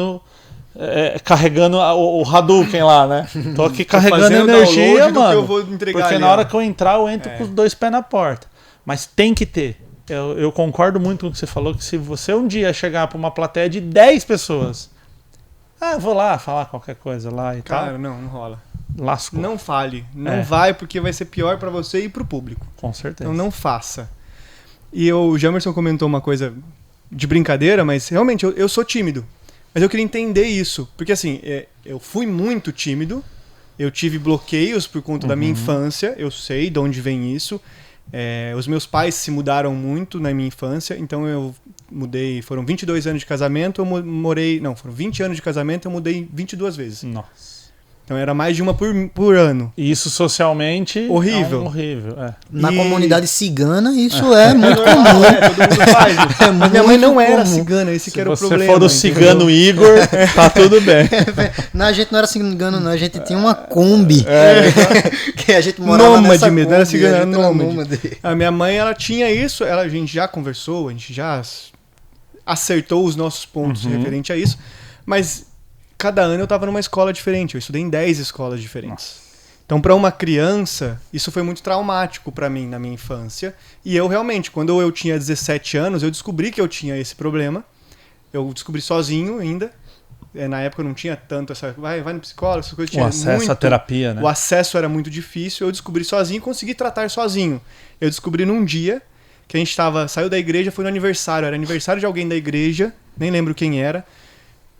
carregando o Hadouken lá, né? Tô aqui carregando energia, mano. Que eu vou entregar porque ali, na hora que eu entrar, eu entro com os 2 pés na porta. Mas tem que ter. Eu concordo muito com o que você falou, que se você um dia chegar pra uma plateia de 10 pessoas, vou lá falar qualquer coisa lá e tal. Cara, não rola. Lascou. Não fale. Não vai, porque vai ser pior pra você e pro público. Com certeza. Então não faça. E o Jamerson comentou uma coisa de brincadeira, mas realmente eu sou tímido. Mas eu queria entender isso. Porque assim, eu fui muito tímido. Eu tive bloqueios por conta da minha infância. Eu sei de onde vem isso. Os meus pais se mudaram muito na minha infância. Então eu mudei... Foram 22 anos de casamento. Foram 20 anos de casamento. Eu mudei 22 vezes. Nossa. Então era mais de uma por ano. E isso socialmente horrível. Horrível. Na comunidade cigana, isso é muito comum. Todo mundo faz. Minha mãe não era cigana, esse que era o problema. Se você for o cigano Igor, tá tudo bem. Não, a gente não era cigano, não. A gente tinha uma Kombi. Que a gente morava nômade nessa mesmo, Kombi, era cigana, era nômade. A minha mãe, ela tinha isso. A gente já conversou, a gente já acertou os nossos pontos referente a isso. Mas... Cada ano eu estava numa escola diferente. Eu estudei em 10 escolas diferentes. Nossa. Então, para uma criança, isso foi muito traumático para mim na minha infância. E eu realmente, quando eu tinha 17 anos, eu descobri que eu tinha esse problema. Eu descobri sozinho ainda. Na época eu não tinha tanto essa... Vai no psicólogo, essas coisas. O acesso à terapia, né? O acesso era muito difícil. Eu descobri sozinho e consegui tratar sozinho. Eu descobri num dia que a gente saiu da igreja, foi no aniversário. Era aniversário de alguém da igreja. Nem lembro quem era.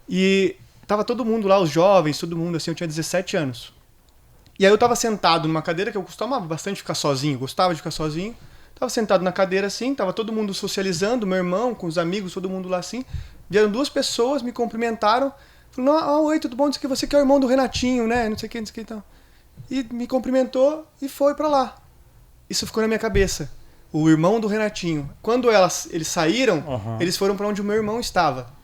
E... Tava todo mundo lá, os jovens, todo mundo, assim, eu tinha 17 anos. E aí eu tava sentado numa cadeira, que eu costumava bastante ficar sozinho, gostava de ficar sozinho. Tava sentado na cadeira assim, tava todo mundo socializando, meu irmão, com os amigos, todo mundo lá assim. Vieram 2 pessoas, me cumprimentaram. Falaram, oi, tudo bom? Não sei o que, você que é o irmão do Renatinho, né? Não sei o que, então. E me cumprimentou e foi pra lá. Isso ficou na minha cabeça. O irmão do Renatinho. Quando eles saíram, eles foram pra onde o meu irmão estava.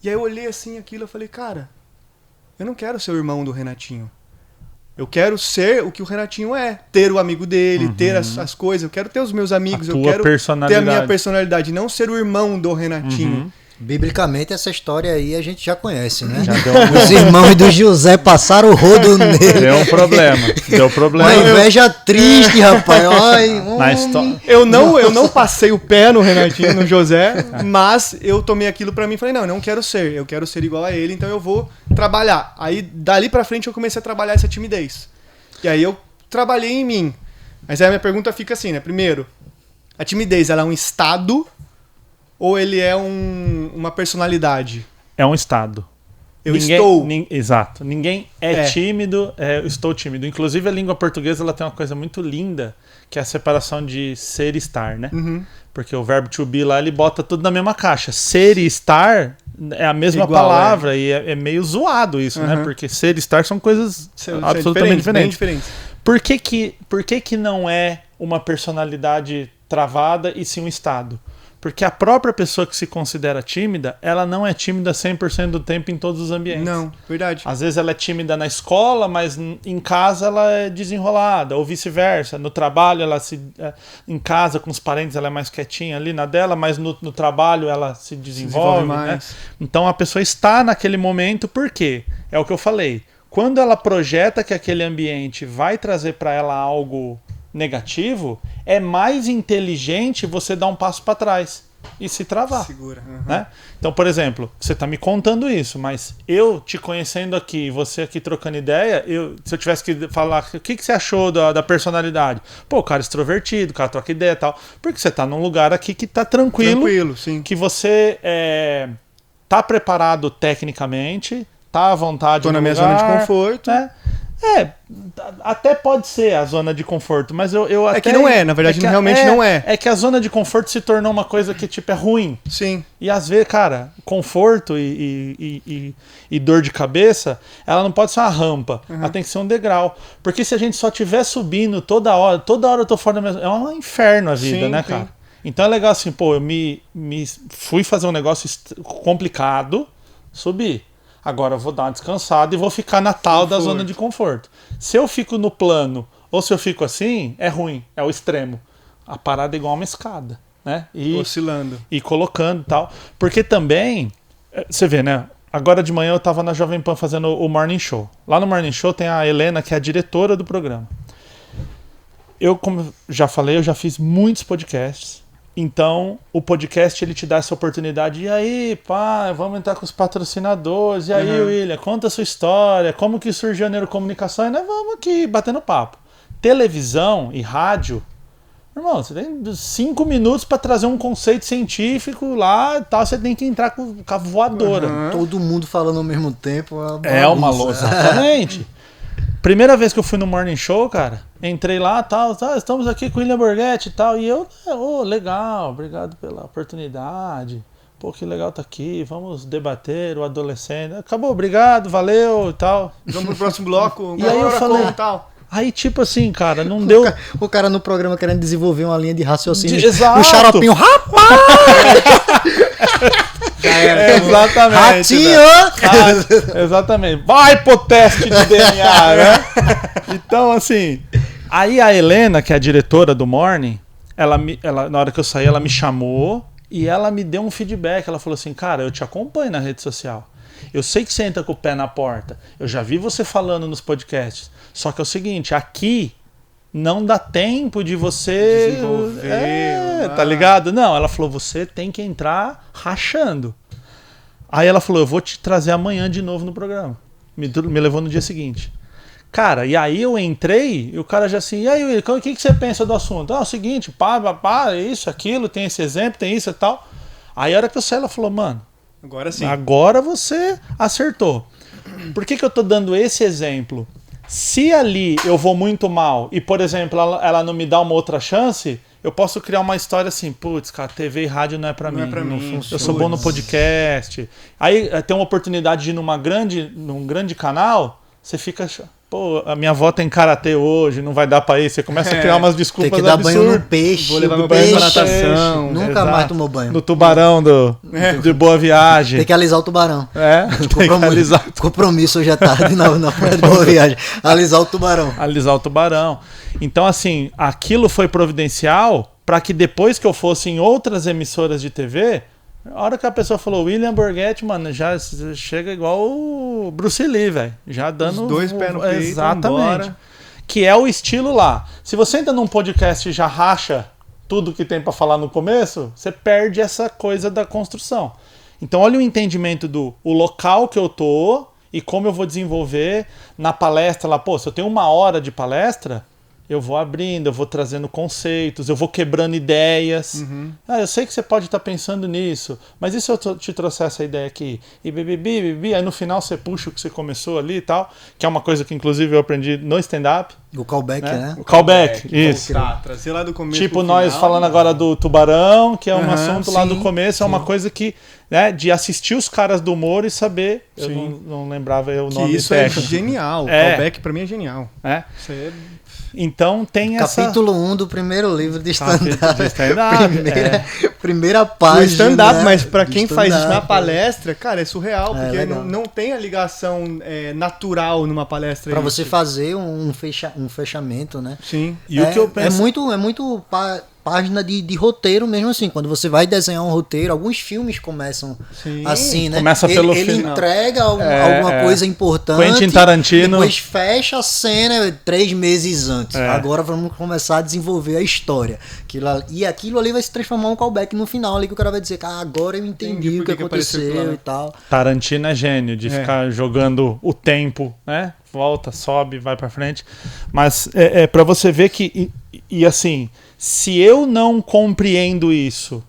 E aí eu olhei assim aquilo e falei, cara, eu não quero ser o irmão do Renatinho. Eu quero ser o que o Renatinho é. Ter o amigo dele, ter as coisas. Eu quero ter os meus amigos, eu quero ter a minha personalidade. Não ser o irmão do Renatinho. Biblicamente, essa história aí a gente já conhece, né? Os irmãos do José passaram o rodo nele. Deu problema. Uma inveja triste, rapaz. Eu não passei o pé no Renatinho, no José, mas eu tomei aquilo pra mim e falei, não, eu não quero ser. Eu quero ser igual a ele, então eu vou trabalhar. Aí, dali pra frente, eu comecei a trabalhar essa timidez. E aí eu trabalhei em mim. Mas aí a minha pergunta fica assim, né? Primeiro, a timidez, ela é um estado... Ou ele é uma personalidade? É um estado. Exato. Ninguém é tímido, eu estou tímido. Inclusive, a língua portuguesa ela tem uma coisa muito linda, que é a separação de ser e estar, né? Porque o verbo to be lá, ele bota tudo na mesma caixa. Ser e estar é a mesma palavra, e é meio zoado isso, né? Porque ser e estar são coisas absolutamente diferentes. Por que não é uma personalidade travada e sim um estado? Porque a própria pessoa que se considera tímida, ela não é tímida 100% do tempo em todos os ambientes. Não, verdade. Às vezes ela é tímida na escola, mas em casa ela é desenrolada, ou vice-versa. No trabalho, em casa com os parentes, ela é mais quietinha ali na dela, mas no trabalho ela se desenvolve mais. Né? Então a pessoa está naquele momento, por quê? É o que eu falei. Quando ela projeta que aquele ambiente vai trazer para ela algo negativo, é mais inteligente você dar um passo para trás e se travar. Segura. Né? Então, por exemplo, você está me contando isso, mas eu te conhecendo aqui, você aqui trocando ideia, se eu tivesse que falar, o que você achou da personalidade? Pô, o cara é extrovertido, o cara troca ideia e tal. Porque você está num lugar aqui que está tranquilo, sim. Que você está preparado tecnicamente, está à vontade. Estou na minha zona de conforto. Né? Até pode ser a zona de conforto, mas eu até... É que não é, na verdade, realmente não é. É que a zona de conforto se tornou uma coisa que, tipo, é ruim. Sim. E às vezes, cara, conforto e dor de cabeça, ela não pode ser uma rampa, ela tem que ser um degrau. Porque se a gente só estiver subindo toda hora eu tô fora da minha... É um inferno a vida, né, cara? Então é legal assim, pô, eu me fui fazer um negócio complicado, subi. Agora eu vou dar uma descansada e vou ficar na tal da zona de conforto. Se eu fico no plano ou se eu fico assim, é ruim, é o extremo. A parada é igual uma escada, né? Oscilando. E colocando e tal. Porque também, você vê, né? Agora de manhã eu tava na Jovem Pan fazendo o Morning Show. Lá no Morning Show tem a Helena, que é a diretora do programa. Eu, como já falei, eu já fiz muitos podcasts. Então, o podcast, ele te dá essa oportunidade. E aí, pá, vamos entrar com os patrocinadores. E aí, William, conta a sua história. Como que surgiu a neurocomunicação? E nós vamos aqui, batendo papo. Televisão e rádio, irmão, você tem 5 minutos para trazer um conceito científico lá e tal. Você tem que entrar com a voadora. Todo mundo falando ao mesmo tempo. É uma louça. Exatamente. Primeira vez que eu fui no Morning Show, cara, entrei lá, tal, estamos aqui com o William Borghetti e tal, e eu, legal, obrigado pela oportunidade, pô, que legal tá aqui, vamos debater o adolescente, acabou, obrigado, valeu e tal. Vamos pro próximo bloco, e aí eu falei, tal. Aí tipo assim, cara, não deu... O cara no programa querendo desenvolver uma linha de raciocínio. Exato. O xaropinho, rapaz! Já era. Exatamente. Ratinho! Exatamente. Vai pro teste de DNA, né? Então, assim... Aí a Helena, que é a diretora do Morning, ela, na hora que eu saí, ela me chamou e ela me deu um feedback. Ela falou assim, cara, eu te acompanho na rede social. Eu sei que você entra com o pé na porta. Eu já vi você falando nos podcasts. Só que é o seguinte, aqui não dá tempo de você... desenvolver. Tá ligado? Não, ela falou, você tem que entrar rachando. Aí ela falou, eu vou te trazer amanhã de novo no programa. Me levou no dia seguinte. Cara, e aí eu entrei e o cara já assim, e aí, Will, o que você pensa do assunto? Ah, é o seguinte, isso, aquilo, tem esse exemplo, tem isso e tal. Aí a hora que eu saí, ela falou, mano, agora sim. Agora você acertou. Por que eu tô dando esse exemplo? Se ali eu vou muito mal e, por exemplo, ela não me dá uma outra chance, eu posso criar uma história assim, putz, cara, TV e rádio não é pra mim. Não é pra mim. Eu sou bom no podcast. Aí tem uma oportunidade de ir num grande canal, você fica... Pô, a minha avó tem karatê hoje, não vai dar pra ir. Você começa a criar umas desculpas absurdas. Tem que dar banho no peixe. Vou levar meu banho pra natação. Nunca mais tomou banho. No tubarão de Boa Viagem. Tem que alisar o tubarão. Tem que alisar. Compromisso hoje à tarde na praia de Boa Viagem. Alisar o tubarão. Alisar o tubarão. Então, assim, aquilo foi providencial para que depois que eu fosse em outras emissoras de TV... A hora que a pessoa falou William Borghetti, mano, já chega igual o Bruce Lee, velho. Já dando... Os 2 pés no peito, exatamente. Embora. Que é o estilo lá. Se você entra num podcast e já racha tudo que tem pra falar no começo, você perde essa coisa da construção. Então olha o entendimento o local que eu tô e como eu vou desenvolver na palestra lá. Pô, se eu tenho 1 hora de palestra... Eu vou abrindo, eu vou trazendo conceitos, eu vou quebrando ideias. Eu sei que você pode estar pensando nisso, mas e se eu te trouxer essa ideia aqui? E aí no final você puxa o que você começou ali e tal, que é uma coisa que inclusive eu aprendi no stand-up. O callback, né? O callback, isso. Tá, trazer lá do começo. Tipo nós falando agora do tubarão, que é um assunto lá do começo, é uma coisa que, né, de assistir os caras do humor e saber. Eu não lembrava o nome que isso técnico. é genial. O callback pra mim é genial. Isso aí é... Então tem Capítulo 1 do primeiro livro de stand-up. Primeira Do página. stand-up, mas pra quem faz isso na palestra, cara, é surreal, porque não tem a ligação natural numa palestra. Pra você fazer um fechamento, né? Sim. E o que eu penso... É muito página de roteiro mesmo assim. Quando você vai desenhar um roteiro, alguns filmes começam assim, né? Começa pelo ele final. entrega alguma coisa importante. Quentin Tarantino. Depois fecha a cena 3 meses antes. Agora vamos começar a desenvolver a história. E aquilo ali vai se transformar em um callback no final ali que o cara vai dizer, agora eu entendi o que aconteceu e tal. Tarantino é gênio de ficar jogando o tempo, né? Volta, sobe, vai pra frente. Mas é pra você ver que... E assim, se eu não compreendo isso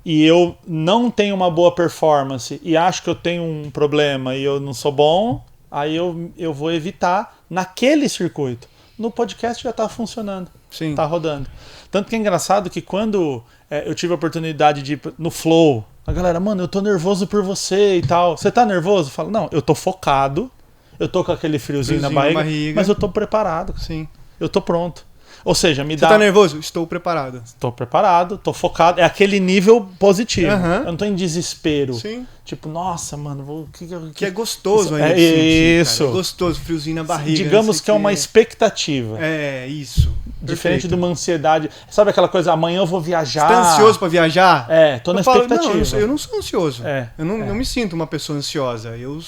e eu não tenho uma boa performance e acho que eu tenho um problema e eu não sou bom, aí eu vou evitar naquele circuito. No podcast já tá funcionando. Sim. Tá rodando. Tanto que é engraçado que quando eu tive a oportunidade de ir no Flow, a galera, mano, eu tô nervoso por você e tal. Você tá nervoso? Eu falo, não, eu tô focado, eu tô com aquele friozinho na barriga, mas eu tô preparado. Sim. Eu tô pronto. Ou seja, me dá... Você tá nervoso? Estou preparado. Estou preparado, estou focado. É aquele nível positivo. Eu não tô em desespero. Sim. Tipo, nossa, mano, que é gostoso ainda. Isso. É gostoso, friozinho na barriga. Digamos que é uma expectativa. É, isso. Diferente de uma ansiedade. Sabe aquela coisa, amanhã eu vou viajar. Você tá ansioso pra viajar? Tô na expectativa. Não, eu não sou ansioso. Eu não me sinto uma pessoa ansiosa. Eu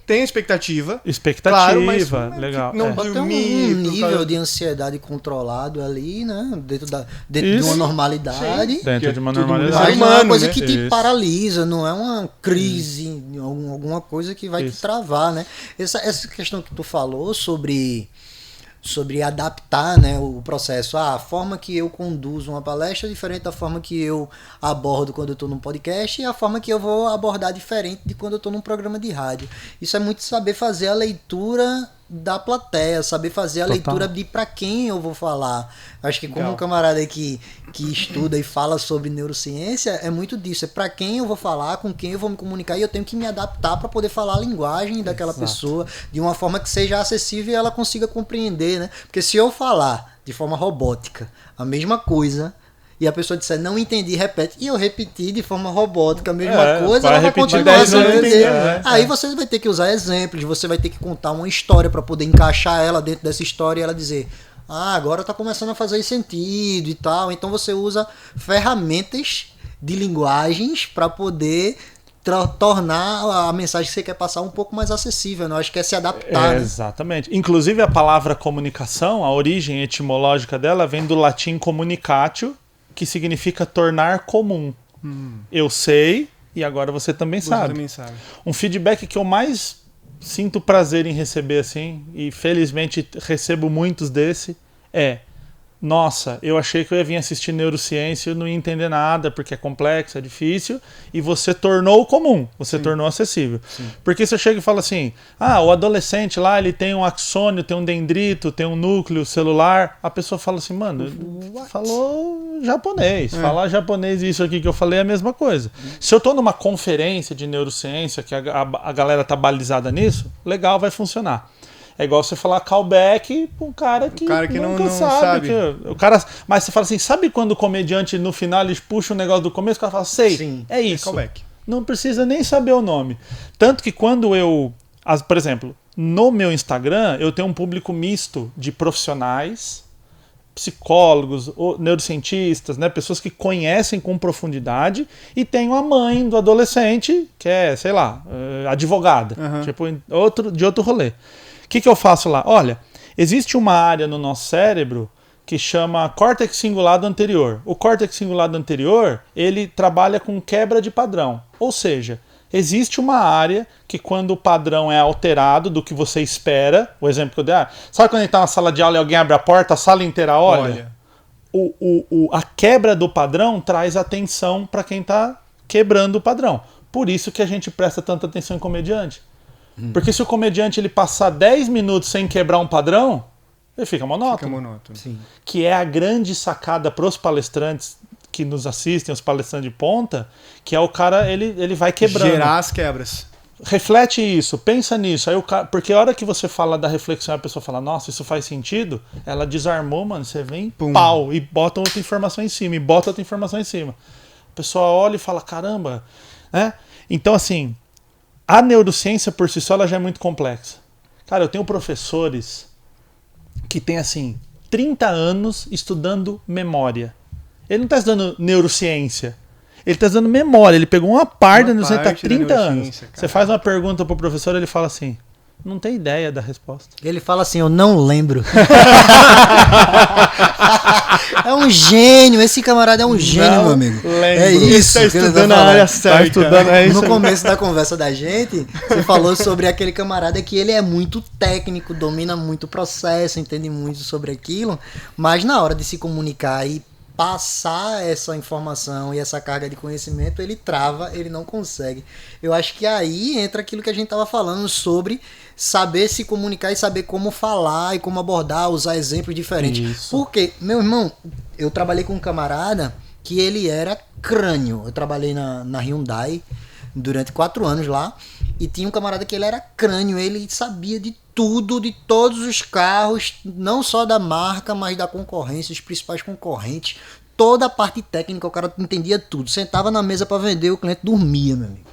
tenho expectativa. Claro, mas legal. Não dormir. Um nível de ansiedade controlado ali, né? Dentro de uma normalidade. Sim. Dentro de uma normalidade. Mas não é uma coisa que te paralisa, não é uma crise, alguma coisa que vai te travar, né? Essa questão que tu falou sobre adaptar, né, o processo. A forma que eu conduzo uma palestra é diferente da forma que eu abordo quando eu estou num podcast, e a forma que eu vou abordar diferente de quando eu estou num programa de rádio. Isso é muito saber fazer a leitura da plateia, saber fazer a leitura de para quem eu vou falar. Acho que como um camarada que estuda e fala sobre neurociência, é muito disso. É para quem eu vou falar, com quem eu vou me comunicar, e eu tenho que me adaptar para poder falar a linguagem daquela pessoa de uma forma que seja acessível e ela consiga compreender, né? Porque se eu falar de forma robótica a mesma coisa e a pessoa disser, não entendi, repete, e eu repetir de forma robótica a mesma coisa, ela vai continuar sem entender. Aí você vai ter que usar exemplos, você vai ter que contar uma história para poder encaixar ela dentro dessa história e ela dizer, agora tá começando a fazer sentido e tal. Então você usa ferramentas de linguagens para poder tornar a mensagem que você quer passar um pouco mais acessível, né? Eu acho que é se adaptar. Exatamente. Inclusive a palavra comunicação, a origem etimológica dela vem do latim communicatio, que significa tornar comum. Eu sei e agora você também sabe. Um feedback que eu mais sinto prazer em receber, assim, e felizmente recebo muitos desse, nossa, eu achei que eu ia vir assistir neurociência e não ia entender nada, porque é complexo, é difícil, e você tornou comum, você tornou acessível. Sim. Porque você chega e fala assim, o adolescente lá, ele tem um axônio, tem um dendrito, tem um núcleo celular, a pessoa fala assim, mano, falou japonês, falar japonês e isso aqui que eu falei é a mesma coisa. Se eu tô numa conferência de neurociência, que a galera tá balizada nisso, legal, vai funcionar. É igual você falar callback pra um cara que nunca sabe. Mas você fala assim, sabe quando o comediante no final eles puxam o negócio do começo, o cara fala, sei, sim, é isso. Callback. Não precisa nem saber o nome. Tanto que quando por exemplo, no meu Instagram, eu tenho um público misto de profissionais, psicólogos, neurocientistas, né, pessoas que conhecem com profundidade, e tenho a mãe do adolescente, que é, sei lá, advogada, tipo de outro rolê. O que eu faço lá? Olha, existe uma área no nosso cérebro que chama córtex cingulado anterior. O córtex cingulado anterior, ele trabalha com quebra de padrão. Ou seja, existe uma área que quando o padrão é alterado do que você espera, o exemplo que eu dei, sabe quando a gente está na sala de aula e alguém abre a porta, a sala inteira olha? A quebra do padrão traz atenção para quem está quebrando o padrão. Por isso que a gente presta tanta atenção em comediante. Porque se o comediante ele passar 10 minutos sem quebrar um padrão, ele fica monótono. Sim. Que é a grande sacada para os palestrantes que nos assistem, os palestrantes de ponta, que é o cara, ele vai quebrando. Gerar as quebras. Reflete isso, pensa nisso. Aí porque a hora que você fala da reflexão, a pessoa fala, nossa, isso faz sentido, ela desarmou, mano, você vem, pau, e bota outra informação em cima, A pessoa olha e fala, caramba, né? Então, assim, a neurociência por si só ela já é muito complexa. Cara, eu tenho professores que têm, assim, 30 anos estudando memória. Ele não está estudando neurociência. Ele está estudando memória. Ele pegou uma parte da neurociência, está 30 anos. Cara. Você faz uma pergunta pro professor, ele fala assim, não tem ideia da resposta. Ele fala assim, eu não lembro. É um gênio, esse camarada é um gênio, meu amigo. Lembro. É isso. Ele tá estudando a área certa. No começo da conversa da gente, você falou sobre aquele camarada que ele é muito técnico, domina muito o processo, entende muito sobre aquilo, mas na hora de se comunicar e passar essa informação e essa carga de conhecimento, ele trava, ele não consegue. Eu acho que aí entra aquilo que a gente estava falando sobre saber se comunicar e saber como falar e como abordar, usar exemplos diferentes. Isso. Porque, meu irmão, eu trabalhei com um camarada que ele era crânio. Eu trabalhei na Hyundai durante 4 anos lá, e tinha um camarada que ele era crânio, ele sabia de tudo, de todos os carros, não só da marca, mas da concorrência, os principais concorrentes, toda a parte técnica, o cara entendia tudo. Sentava na mesa para vender, o cliente dormia, meu amigo.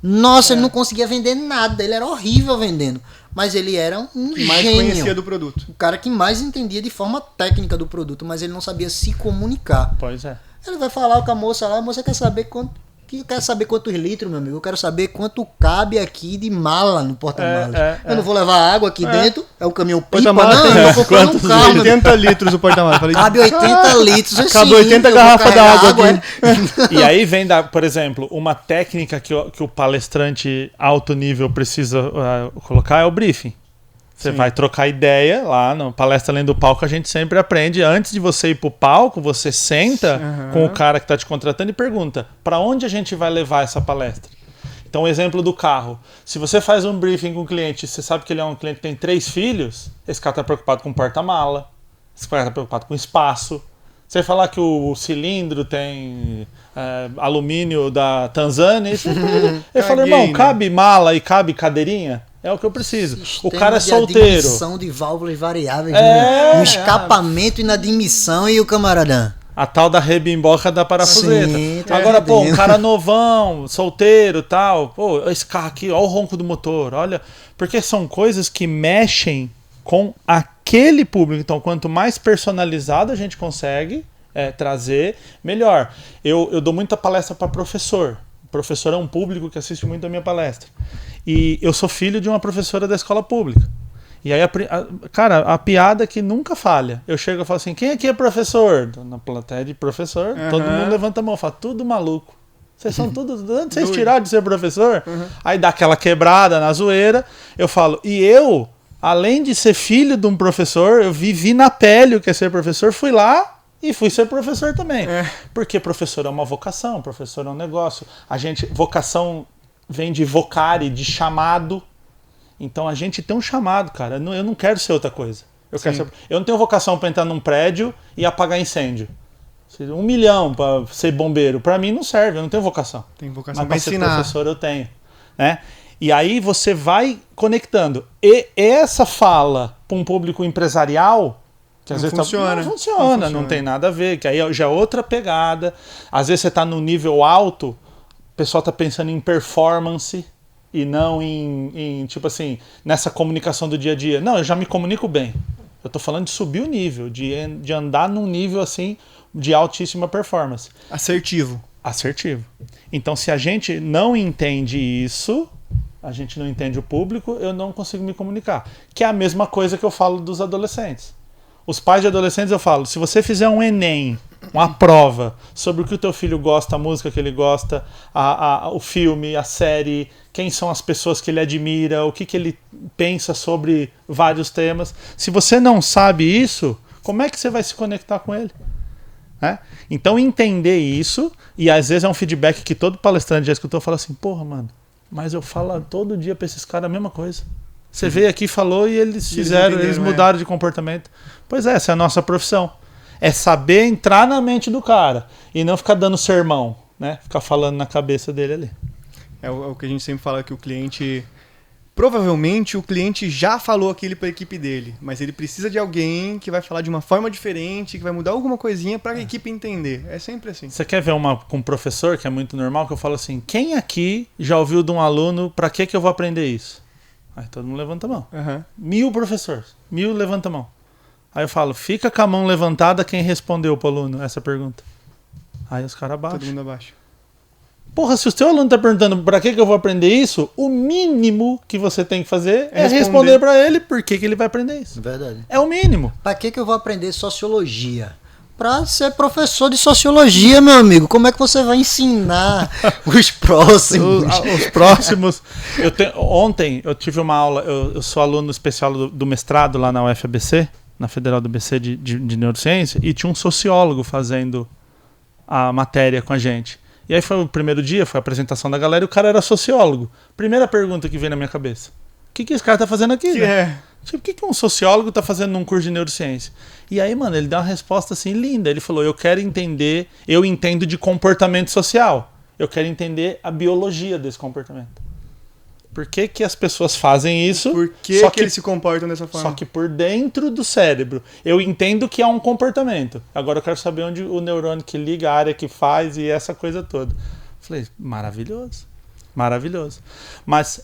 Nossa, ele não conseguia vender nada, ele era horrível vendendo. Mas ele era um Que mais gênio. conhecia do produto. O cara que mais entendia de forma técnica do produto, mas ele não sabia se comunicar. Pois é. Ele vai falar com a moça lá, a moça quer saber quantos litros, meu amigo. Eu quero saber quanto cabe aqui de mala no porta-malas. Eu não vou levar água aqui dentro, é o caminhão pipa, Porta-malas não, tem eu vou comprar um carro. meu 80 litros o porta-malas. Falei, Cabe 80 litros. Cabe 80 garrafas d'água aqui. E aí vem, por exemplo, uma técnica que o palestrante alto nível precisa colocar é o briefing. Você vai trocar ideia lá no Palestra Além do Palco, a gente sempre aprende. Antes de você ir pro palco, você senta com o cara que está te contratando e pergunta: para onde a gente vai levar essa palestra? Então, o exemplo do carro. Se você faz um briefing com o cliente, você sabe que ele é um cliente que tem 3 filhos, esse cara está preocupado com porta-mala, esse cara está preocupado com espaço. Você falar que o cilindro tem alumínio da Tanzânia, ele fala, irmão, cabe mala e cabe cadeirinha? É o que eu preciso. Sistema o cara é solteiro. Admissão de válvulas variáveis, no escapamento e na admissão e o camarada. A tal da rebimboca da parafuseta. Sim, Agora, pô, um cara novão, solteiro, tal. Pô, esse carro aqui, olha o ronco do motor, olha. Porque são coisas que mexem com aquele público. Então, quanto mais personalizado a gente consegue trazer, melhor. Eu dou muita palestra para professor. O professor é um público que assiste muito a minha palestra. E eu sou filho de uma professora da escola pública. E aí, cara, a piada que nunca falha. Eu chego e falo assim, quem aqui é professor? Na plateia de professor, todo mundo levanta a mão e fala, tudo maluco. Vocês são todos... Antes vocês tiraram de ser professor? Aí dá aquela quebrada na zoeira. Eu falo, e eu, além de ser filho de um professor, eu vivi na pele o que é ser professor, fui lá e fui ser professor também. Porque professor é uma vocação, professor é um negócio. Vocação vem de vocare, de chamado. Então a gente tem um chamado, cara. Eu não quero ser outra coisa. Eu não tenho vocação para entrar num prédio e apagar incêndio. 1 milhão para ser bombeiro, para mim não serve, eu não tenho vocação. Tem vocação para ensinar. Ser professor eu tenho, né? E aí você vai conectando. E essa fala para um público empresarial, que às vezes não funciona, não tem nada a ver, que aí já é outra pegada. Às vezes você está no nível alto, o pessoal está pensando em performance e não em tipo assim, nessa comunicação do dia a dia. Não, eu já me comunico bem. Eu estou falando de subir o nível, de andar num nível assim de altíssima performance. Assertivo. Então, se a gente não entende isso, a gente não entende o público, eu não consigo me comunicar. Que é a mesma coisa que eu falo dos adolescentes. Os pais de adolescentes eu falo, se você fizer um Enem, uma prova sobre o que o teu filho gosta, a música que ele gosta, o filme, a série, quem são as pessoas que ele admira, o que ele pensa sobre vários temas. Se você não sabe isso, como é que você vai se conectar com ele? Então entender isso, e às vezes é um feedback que todo palestrante já escutou, fala assim, porra, mano, mas eu falo todo dia pra esses caras a mesma coisa. Você veio aqui, falou e eles fizeram, eles mudaram de comportamento. Pois é, essa é a nossa profissão. É saber entrar na mente do cara e não ficar dando sermão, né? Ficar falando na cabeça dele ali. É o que a gente sempre fala, que o cliente... Provavelmente o cliente já falou aquilo para a equipe dele, mas ele precisa de alguém que vai falar de uma forma diferente, que vai mudar alguma coisinha para a equipe entender. É sempre assim. Você quer ver uma com um professor, que é muito normal, que eu falo assim, quem aqui já ouviu de um aluno, para que eu vou aprender isso? Aí todo mundo levanta a mão. 1000 professores, 1000 levanta a mão. Aí eu falo, fica com a mão levantada quem respondeu pro aluno essa pergunta. Aí os caras abaixam. Todo mundo abaixa. Porra, se o seu aluno tá perguntando pra que eu vou aprender isso, o mínimo que você tem que fazer é responder pra ele por que ele vai aprender isso. Verdade. É o mínimo. Pra que eu vou aprender sociologia? Pra ser professor de sociologia, meu amigo. Como é que você vai ensinar os próximos? Os próximos. Ontem eu tive uma aula, eu sou aluno especial do mestrado lá na UFABC, na Federal do BC de Neurociência, e tinha um sociólogo fazendo a matéria com a gente. E aí foi o primeiro dia, foi a apresentação da galera e o cara era sociólogo. Primeira pergunta que veio na minha cabeça. O que esse cara tá fazendo aqui? Tipo, o que um sociólogo tá fazendo num curso de neurociência? E aí, mano, ele deu uma resposta assim linda. Ele falou, eu entendo de comportamento social. Eu quero entender a biologia desse comportamento. Por que as pessoas fazem isso? Por que eles se comportam dessa forma? Só que por dentro do cérebro. Eu entendo que é um comportamento. Agora eu quero saber onde o neurônio que liga, a área que faz e essa coisa toda. Falei, maravilhoso. Maravilhoso. Mas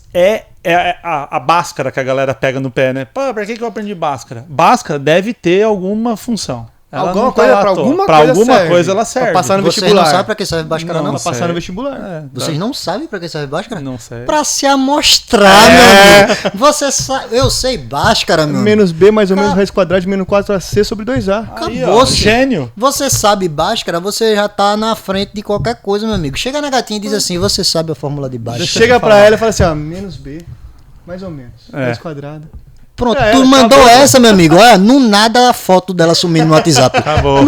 a Bhaskara que a galera pega no pé, né? Pô, pra que eu aprendi Bhaskara? Bhaskara deve ter alguma função. Ela alguma não coisa, tá pra alguma pra coisa alguma serve. coisa ela serve. Pra passar no Vocês vestibular. não sabem pra que serve Bhaskara, não? Pra passar sei. no vestibular. Vocês não sabem pra que serve Bhaskara? Não sei. Pra se amostrar, meu amigo. Você sabe. Eu sei Bhaskara, meu amigo. Menos B mais ou menos raiz quadrada de menos 4AC sobre 2A. Aí, Acabou, ó, gênio. Você sabe Bhaskara, você já tá na frente de qualquer coisa, meu amigo. Chega na gatinha e diz assim, você sabe a fórmula de Bhaskara. Chega pra ela e fala assim, ó, menos B, mais ou menos, raiz quadrada. Pronto, É, tu mandou acabou. essa, meu amigo. Olha, no nada a foto dela sumindo no WhatsApp. Acabou.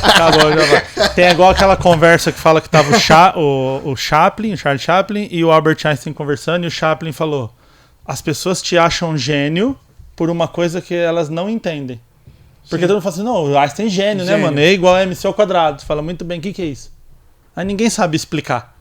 Acabou, já vai. Tem igual aquela conversa que fala que tava o Chaplin, o Charles Chaplin e o Albert Einstein conversando, e o Chaplin falou: as pessoas te acham gênio por uma coisa que elas não entendem. Porque todo mundo fala assim, não, o Einstein é gênio, né, mano? E igual a MC ao quadrado. Você fala, muito bem, o que é isso? Aí ninguém sabe explicar.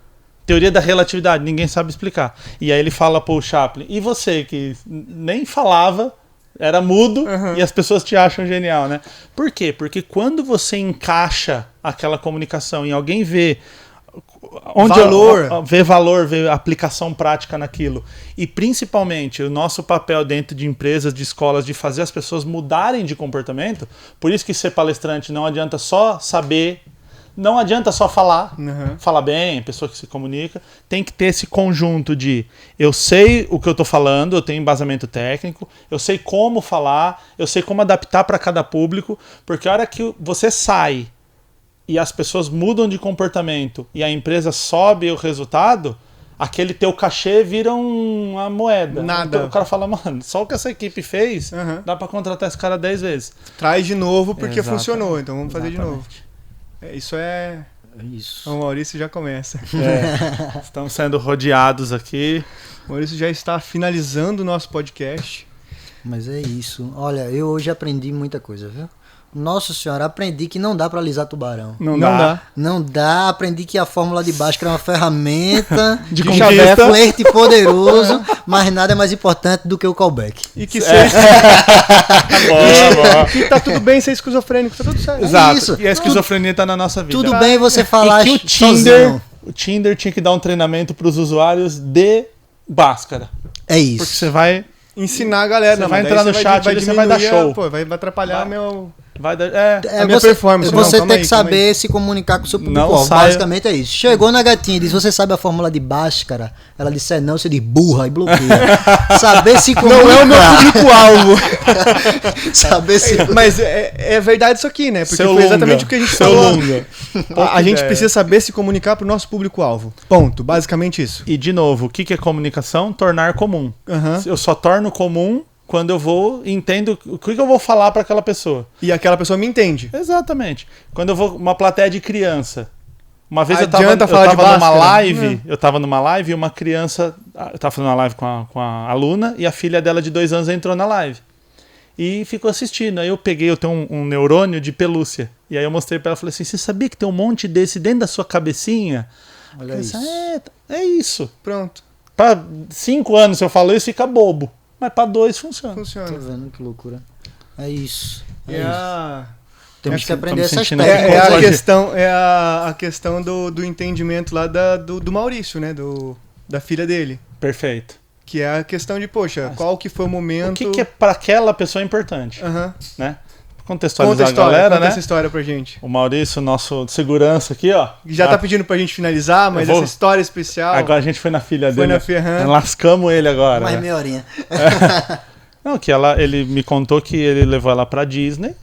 Teoria da relatividade, ninguém sabe explicar. E aí ele fala pro Chaplin, e você que nem falava, era mudo, e as pessoas te acham genial, né? Por quê? Porque quando você encaixa aquela comunicação e alguém vê valor, vê aplicação prática naquilo, e principalmente o nosso papel dentro de empresas, de escolas, de fazer as pessoas mudarem de comportamento, por isso que ser palestrante não adianta só saber. Não adianta só falar, falar bem, pessoa que se comunica. Tem que ter esse conjunto de eu sei o que eu tô falando, eu tenho embasamento técnico, eu sei como falar, eu sei como adaptar para cada público, porque a hora que você sai e as pessoas mudam de comportamento e a empresa sobe o resultado, aquele teu cachê vira uma moeda. Nada. Então, o cara fala, mano, só o que essa equipe fez, dá para contratar esse cara 10 vezes. Traz de novo porque Exatamente. funcionou, então vamos fazer de novo. Isso é... Isso. O Maurício já começa. Estamos sendo rodeados aqui. O Maurício já está finalizando o nosso podcast. Mas é isso. Olha, eu hoje aprendi muita coisa, viu? Nossa senhora, aprendi que não dá pra alisar tubarão. Não dá. Não dá, aprendi que a fórmula de Bhaskara é uma ferramenta De chaveco conquista. flerte poderoso, mas nada é mais importante do que o callback. E que Boa. que tá tudo bem ser esquizofrênico, tá tudo certo. Exato. isso. E a esquizofrenia tá na nossa vida. Tudo bem você falar E que sozinho. o Tinder tinha que dar um treinamento para os usuários de Bhaskara. É isso. Porque você vai Ensinar a galera. Você não, vai daí entrar no chat ali, você vai dar diminuir show. Pô, vai atrapalhar Vai. meu... dar. É, a minha performance. Não, Você calma tem aí, que calma saber se comunicar com o seu Não público. saia- Basicamente é isso. Chegou na gatinha e disse, você sabe a fórmula de Bhaskara? Ela disse, não, você diz burra e bloqueia. Saber se comunicar. Não é o meu público-alvo. Saber se... Mas é verdade isso aqui, né? Porque Seu foi exatamente Lunga. o que a gente Seu falou. Lunga. A gente ideia. precisa saber se comunicar pro nosso público-alvo. Ponto. Basicamente isso. E de novo, o que é comunicação? Tornar comum. Aham. Eu só torno comum quando eu vou entendo o que eu vou falar para aquela pessoa. E aquela pessoa me entende. Exatamente. Quando eu vou uma plateia de criança. Uma vez Adianta eu tava falar de numa Bhaskara? live, eu tava numa live e uma criança, eu tava fazendo uma live com a aluna e a filha dela de 2 anos entrou na live. E ficou assistindo. Aí eu tenho um neurônio de pelúcia. E aí eu mostrei pra ela e falei assim: você sabia que tem um monte desse dentro da sua cabecinha? Olha Eu isso. disse, é isso. Pronto. Pra 5 anos, se eu falo isso, fica bobo. Mas pra 2 funciona. Tô Funciona. vendo que loucura. É isso. E É isso. a... Temos que aprender Estamos essas sentindo técnicas. aqui É a Pode. questão, a questão do entendimento lá do Maurício, né? Da filha dele. Perfeito. Que é a questão de, poxa, qual que foi o O momento... que é pra aquela pessoa importante? Aham. Né? Conta a Contextualizar a história, galera, conta né? essa história pra gente. O Maurício, nosso segurança aqui, ó. Já tá pedindo pra gente finalizar, mas Eu vou- essa história especial... Agora a gente foi na filha Foi dele. na filha, aham. Lascamos ele agora. Mais né? meia horinha. Não, que ele me contou que ele levou ela pra Disney.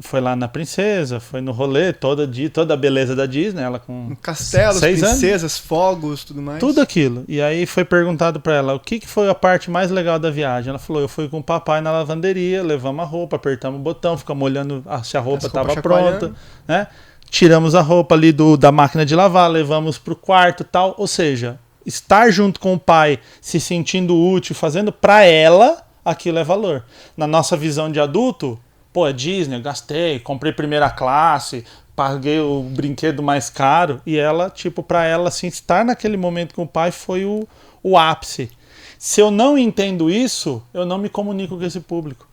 Foi lá na Princesa, foi no rolê, toda a beleza da Disney, ela com Castelos, 6 anos. princesas, fogos, tudo mais. Tudo aquilo. E aí foi perguntado pra ela o que foi a parte mais legal da viagem. Ela falou: eu fui com o papai na lavanderia, levamos a roupa, apertamos o botão, ficamos olhando se a roupa As roupas estava pronta, chacoalhando. né? Tiramos a roupa ali da máquina de lavar, levamos pro quarto e tal. Ou seja, estar junto com o pai, se sentindo útil, fazendo pra ela, aquilo é valor. Na nossa visão de adulto, pô, é Disney, eu gastei, comprei primeira classe, paguei o brinquedo mais caro. E ela, tipo, pra ela, assim, estar naquele momento com o pai foi o ápice. Se eu não entendo isso, eu não me comunico com esse público.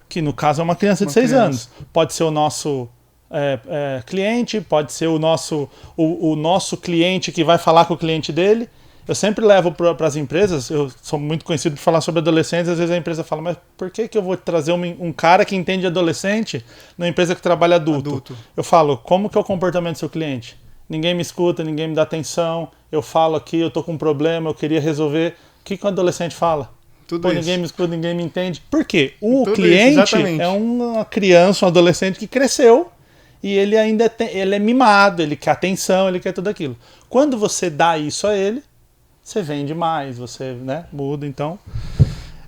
Que no caso é uma criança de Uma 6 criança. anos. Pode ser o nosso cliente, pode ser o nosso cliente que vai falar com o cliente dele. Eu sempre levo para as empresas, eu sou muito conhecido por falar sobre adolescentes, às vezes a empresa fala, mas por que eu vou trazer um cara que entende adolescente numa empresa que trabalha adulto? Eu falo, como que é o comportamento do seu cliente? Ninguém me escuta, ninguém me dá atenção, eu falo aqui, eu tô com um problema, eu queria resolver. O que o adolescente fala? Ninguém me escuta, ninguém me entende. Por quê? O cliente é uma criança, um adolescente que cresceu e ele ainda ele é mimado, ele quer atenção, ele quer tudo aquilo. Quando você dá isso a ele, você vende mais, você, né, muda. Então,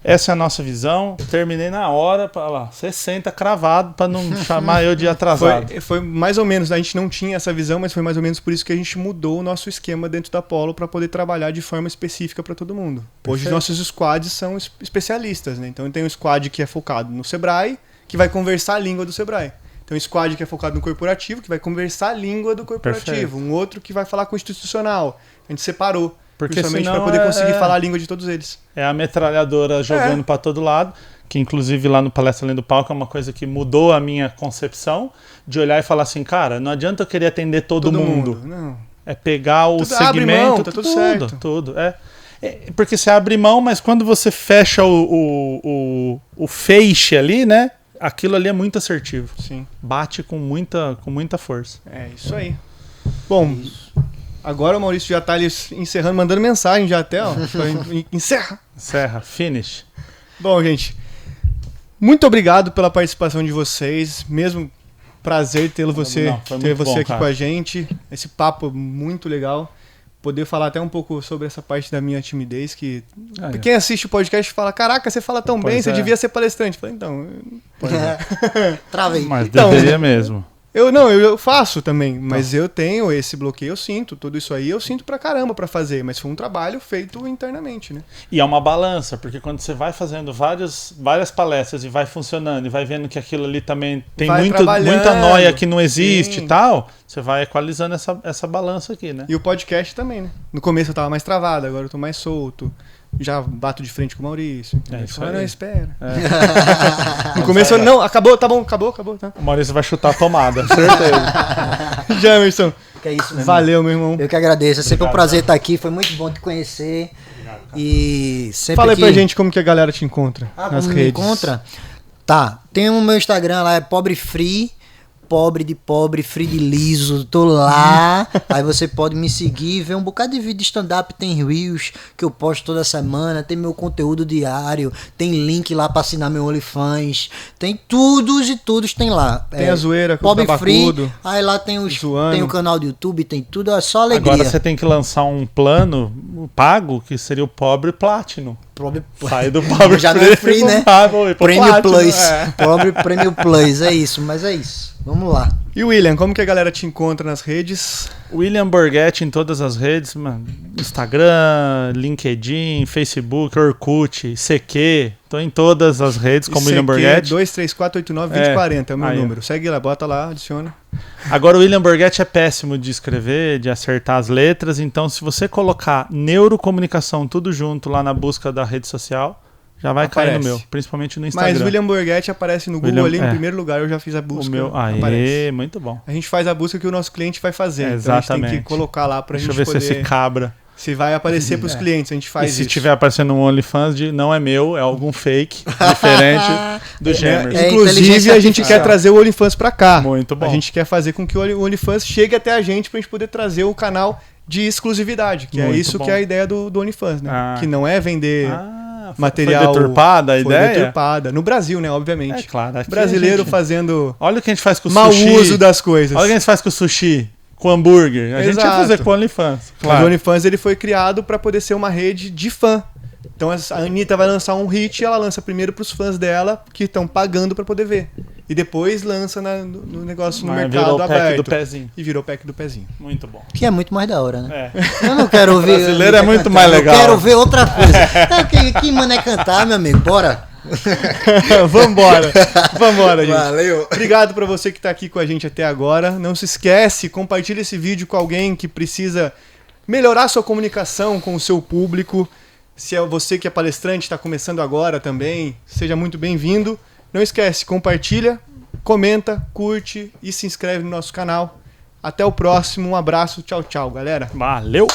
essa é a nossa visão. Terminei na hora, lá, 60 cravado, para não chamar eu de atrasado. Foi mais ou menos, a gente não tinha essa visão, mas foi mais ou menos por isso que a gente mudou o nosso esquema dentro da Polo para poder trabalhar de forma específica para todo mundo. Hoje os nossos squads são especialistas, né? Então tem um squad que é focado no Sebrae, que vai conversar a língua do Sebrae. Tem um squad que é focado no corporativo, que vai conversar a língua do corporativo. Perfeito. Um outro que vai falar com o institucional. A gente separou. Porque justamente para poder conseguir falar a língua de todos eles. É a metralhadora jogando para todo lado, que inclusive lá no Palestra Além do Palco é uma coisa que mudou a minha concepção, de olhar e falar assim, cara, não adianta eu querer atender todo mundo. Não. É pegar o segmento, abre mão, tá tudo certo. Tudo. Porque você abre mão, mas quando você fecha o feixe ali, né? Aquilo ali é muito assertivo. Sim. Bate com muita força. É isso aí. Bom... Agora o Maurício já tá ali encerrando, mandando mensagem já até, ó. Encerra, finish. Bom, gente, muito obrigado pela participação de vocês. Mesmo prazer ter você aqui com a gente. Esse papo muito legal. Poder falar até um pouco sobre essa parte da minha timidez, que quem assiste o podcast fala, caraca, você fala tão bem, você devia ser palestrante. Eu falei, então... Travei. Mas deveria mesmo. Eu faço também, mas eu tenho esse bloqueio, eu sinto, tudo isso aí eu sinto pra caramba pra fazer, mas foi um trabalho feito internamente, né? E é uma balança, porque quando você vai fazendo várias palestras e vai funcionando, e vai vendo que aquilo ali também tem muita noia que não existe e tal, você vai equalizando essa balança aqui, né? E o podcast também, né? No começo eu tava mais travado, agora eu tô mais solto. Já bato de frente com o Maurício. Não, espera. No começo não, acabou, tá bom, acabou, tá. O Maurício vai chutar a tomada, certeza. Jamerson, que é isso, meu valeu, meu irmão. Eu que agradeço, é sempre um prazer estar aqui, foi muito bom te conhecer. Obrigado, e sempre fala aí pra gente como que a galera te encontra nas redes. Me encontra? Tá, tem o meu Instagram lá, é pobrefree. Pobre de pobre, free de liso, tô lá. Aí você pode me seguir, ver um bocado de vídeo de stand-up, tem reels que eu posto toda semana, tem meu conteúdo diário, tem link lá pra assinar meu OnlyFans, tem todos tem lá. Tem a zoeira com Pobre o Free, aí lá tem o canal do YouTube, tem tudo, é só alegria. Agora você tem que lançar um plano pago, que seria o Pobre Platinum. Sai do Pobre já Free, não é free, né? Premium Plus. Pobre Premium Plus, é isso, mas é isso. Vamos lá. E William, como que a galera te encontra nas redes? William Borghetti em todas as redes, mano. Instagram, LinkedIn, Facebook, Orkut, CQ. Tô em todas as redes como William Borghetti. 234892040 é o meu número. Segue lá, bota lá, adiciona. Agora o William Borghetti é péssimo de escrever, de acertar as letras, então se você colocar neurocomunicação tudo junto lá na busca da rede social, já vai cair no meu, principalmente no Instagram. Mas William Borghetti aparece no Google ali em primeiro lugar, eu já fiz a busca. O meu, aparece. Muito bom. A gente faz a busca que o nosso cliente vai fazer. Então exatamente. A gente tem que colocar lá pra gente poder... Deixa eu ver se esse cabra... Se vai aparecer pros clientes, a gente faz isso. E se tiver aparecendo um OnlyFans, não é meu, é algum fake, diferente do Gemerson. Inclusive, a gente quer trazer o OnlyFans pra cá. Muito bom. A gente quer fazer com que o OnlyFans chegue até a gente pra gente poder trazer o canal de exclusividade, que muito é isso bom. Que é a ideia do OnlyFans, né? Que não é vender... material. Foi deturpada a ideia? Foi deturpada. No Brasil, né? Obviamente. É claro. Aqui brasileiro fazendo... Olha o que a gente faz com o mau sushi. Mau uso das coisas. Olha o que a gente faz com o sushi. Com hambúrguer. A gente ia fazer com o OnlyFans. Claro. O OnlyFans ele foi criado para poder ser uma rede de fã. Então a Anitta vai lançar um hit e ela lança primeiro pros fãs dela que estão pagando para poder ver. E depois lança no negócio no mercado aberto. Do pezinho. E virou pack do pezinho. Muito bom. Que é muito mais da hora, né? É. Eu não quero ouvir... brasileiro é muito mais legal. Eu quero ver outra coisa. Que mané cantar, meu amigo. Bora. Vambora, gente. Valeu. Obrigado pra você que tá aqui com a gente até agora. Não se esquece, compartilha esse vídeo com alguém que precisa melhorar sua comunicação com o seu público. Se é você que é palestrante, está começando agora também, seja muito bem-vindo. Não esquece, compartilha, comenta, curte e se inscreve no nosso canal. Até o próximo, um abraço, tchau, tchau, galera. Valeu!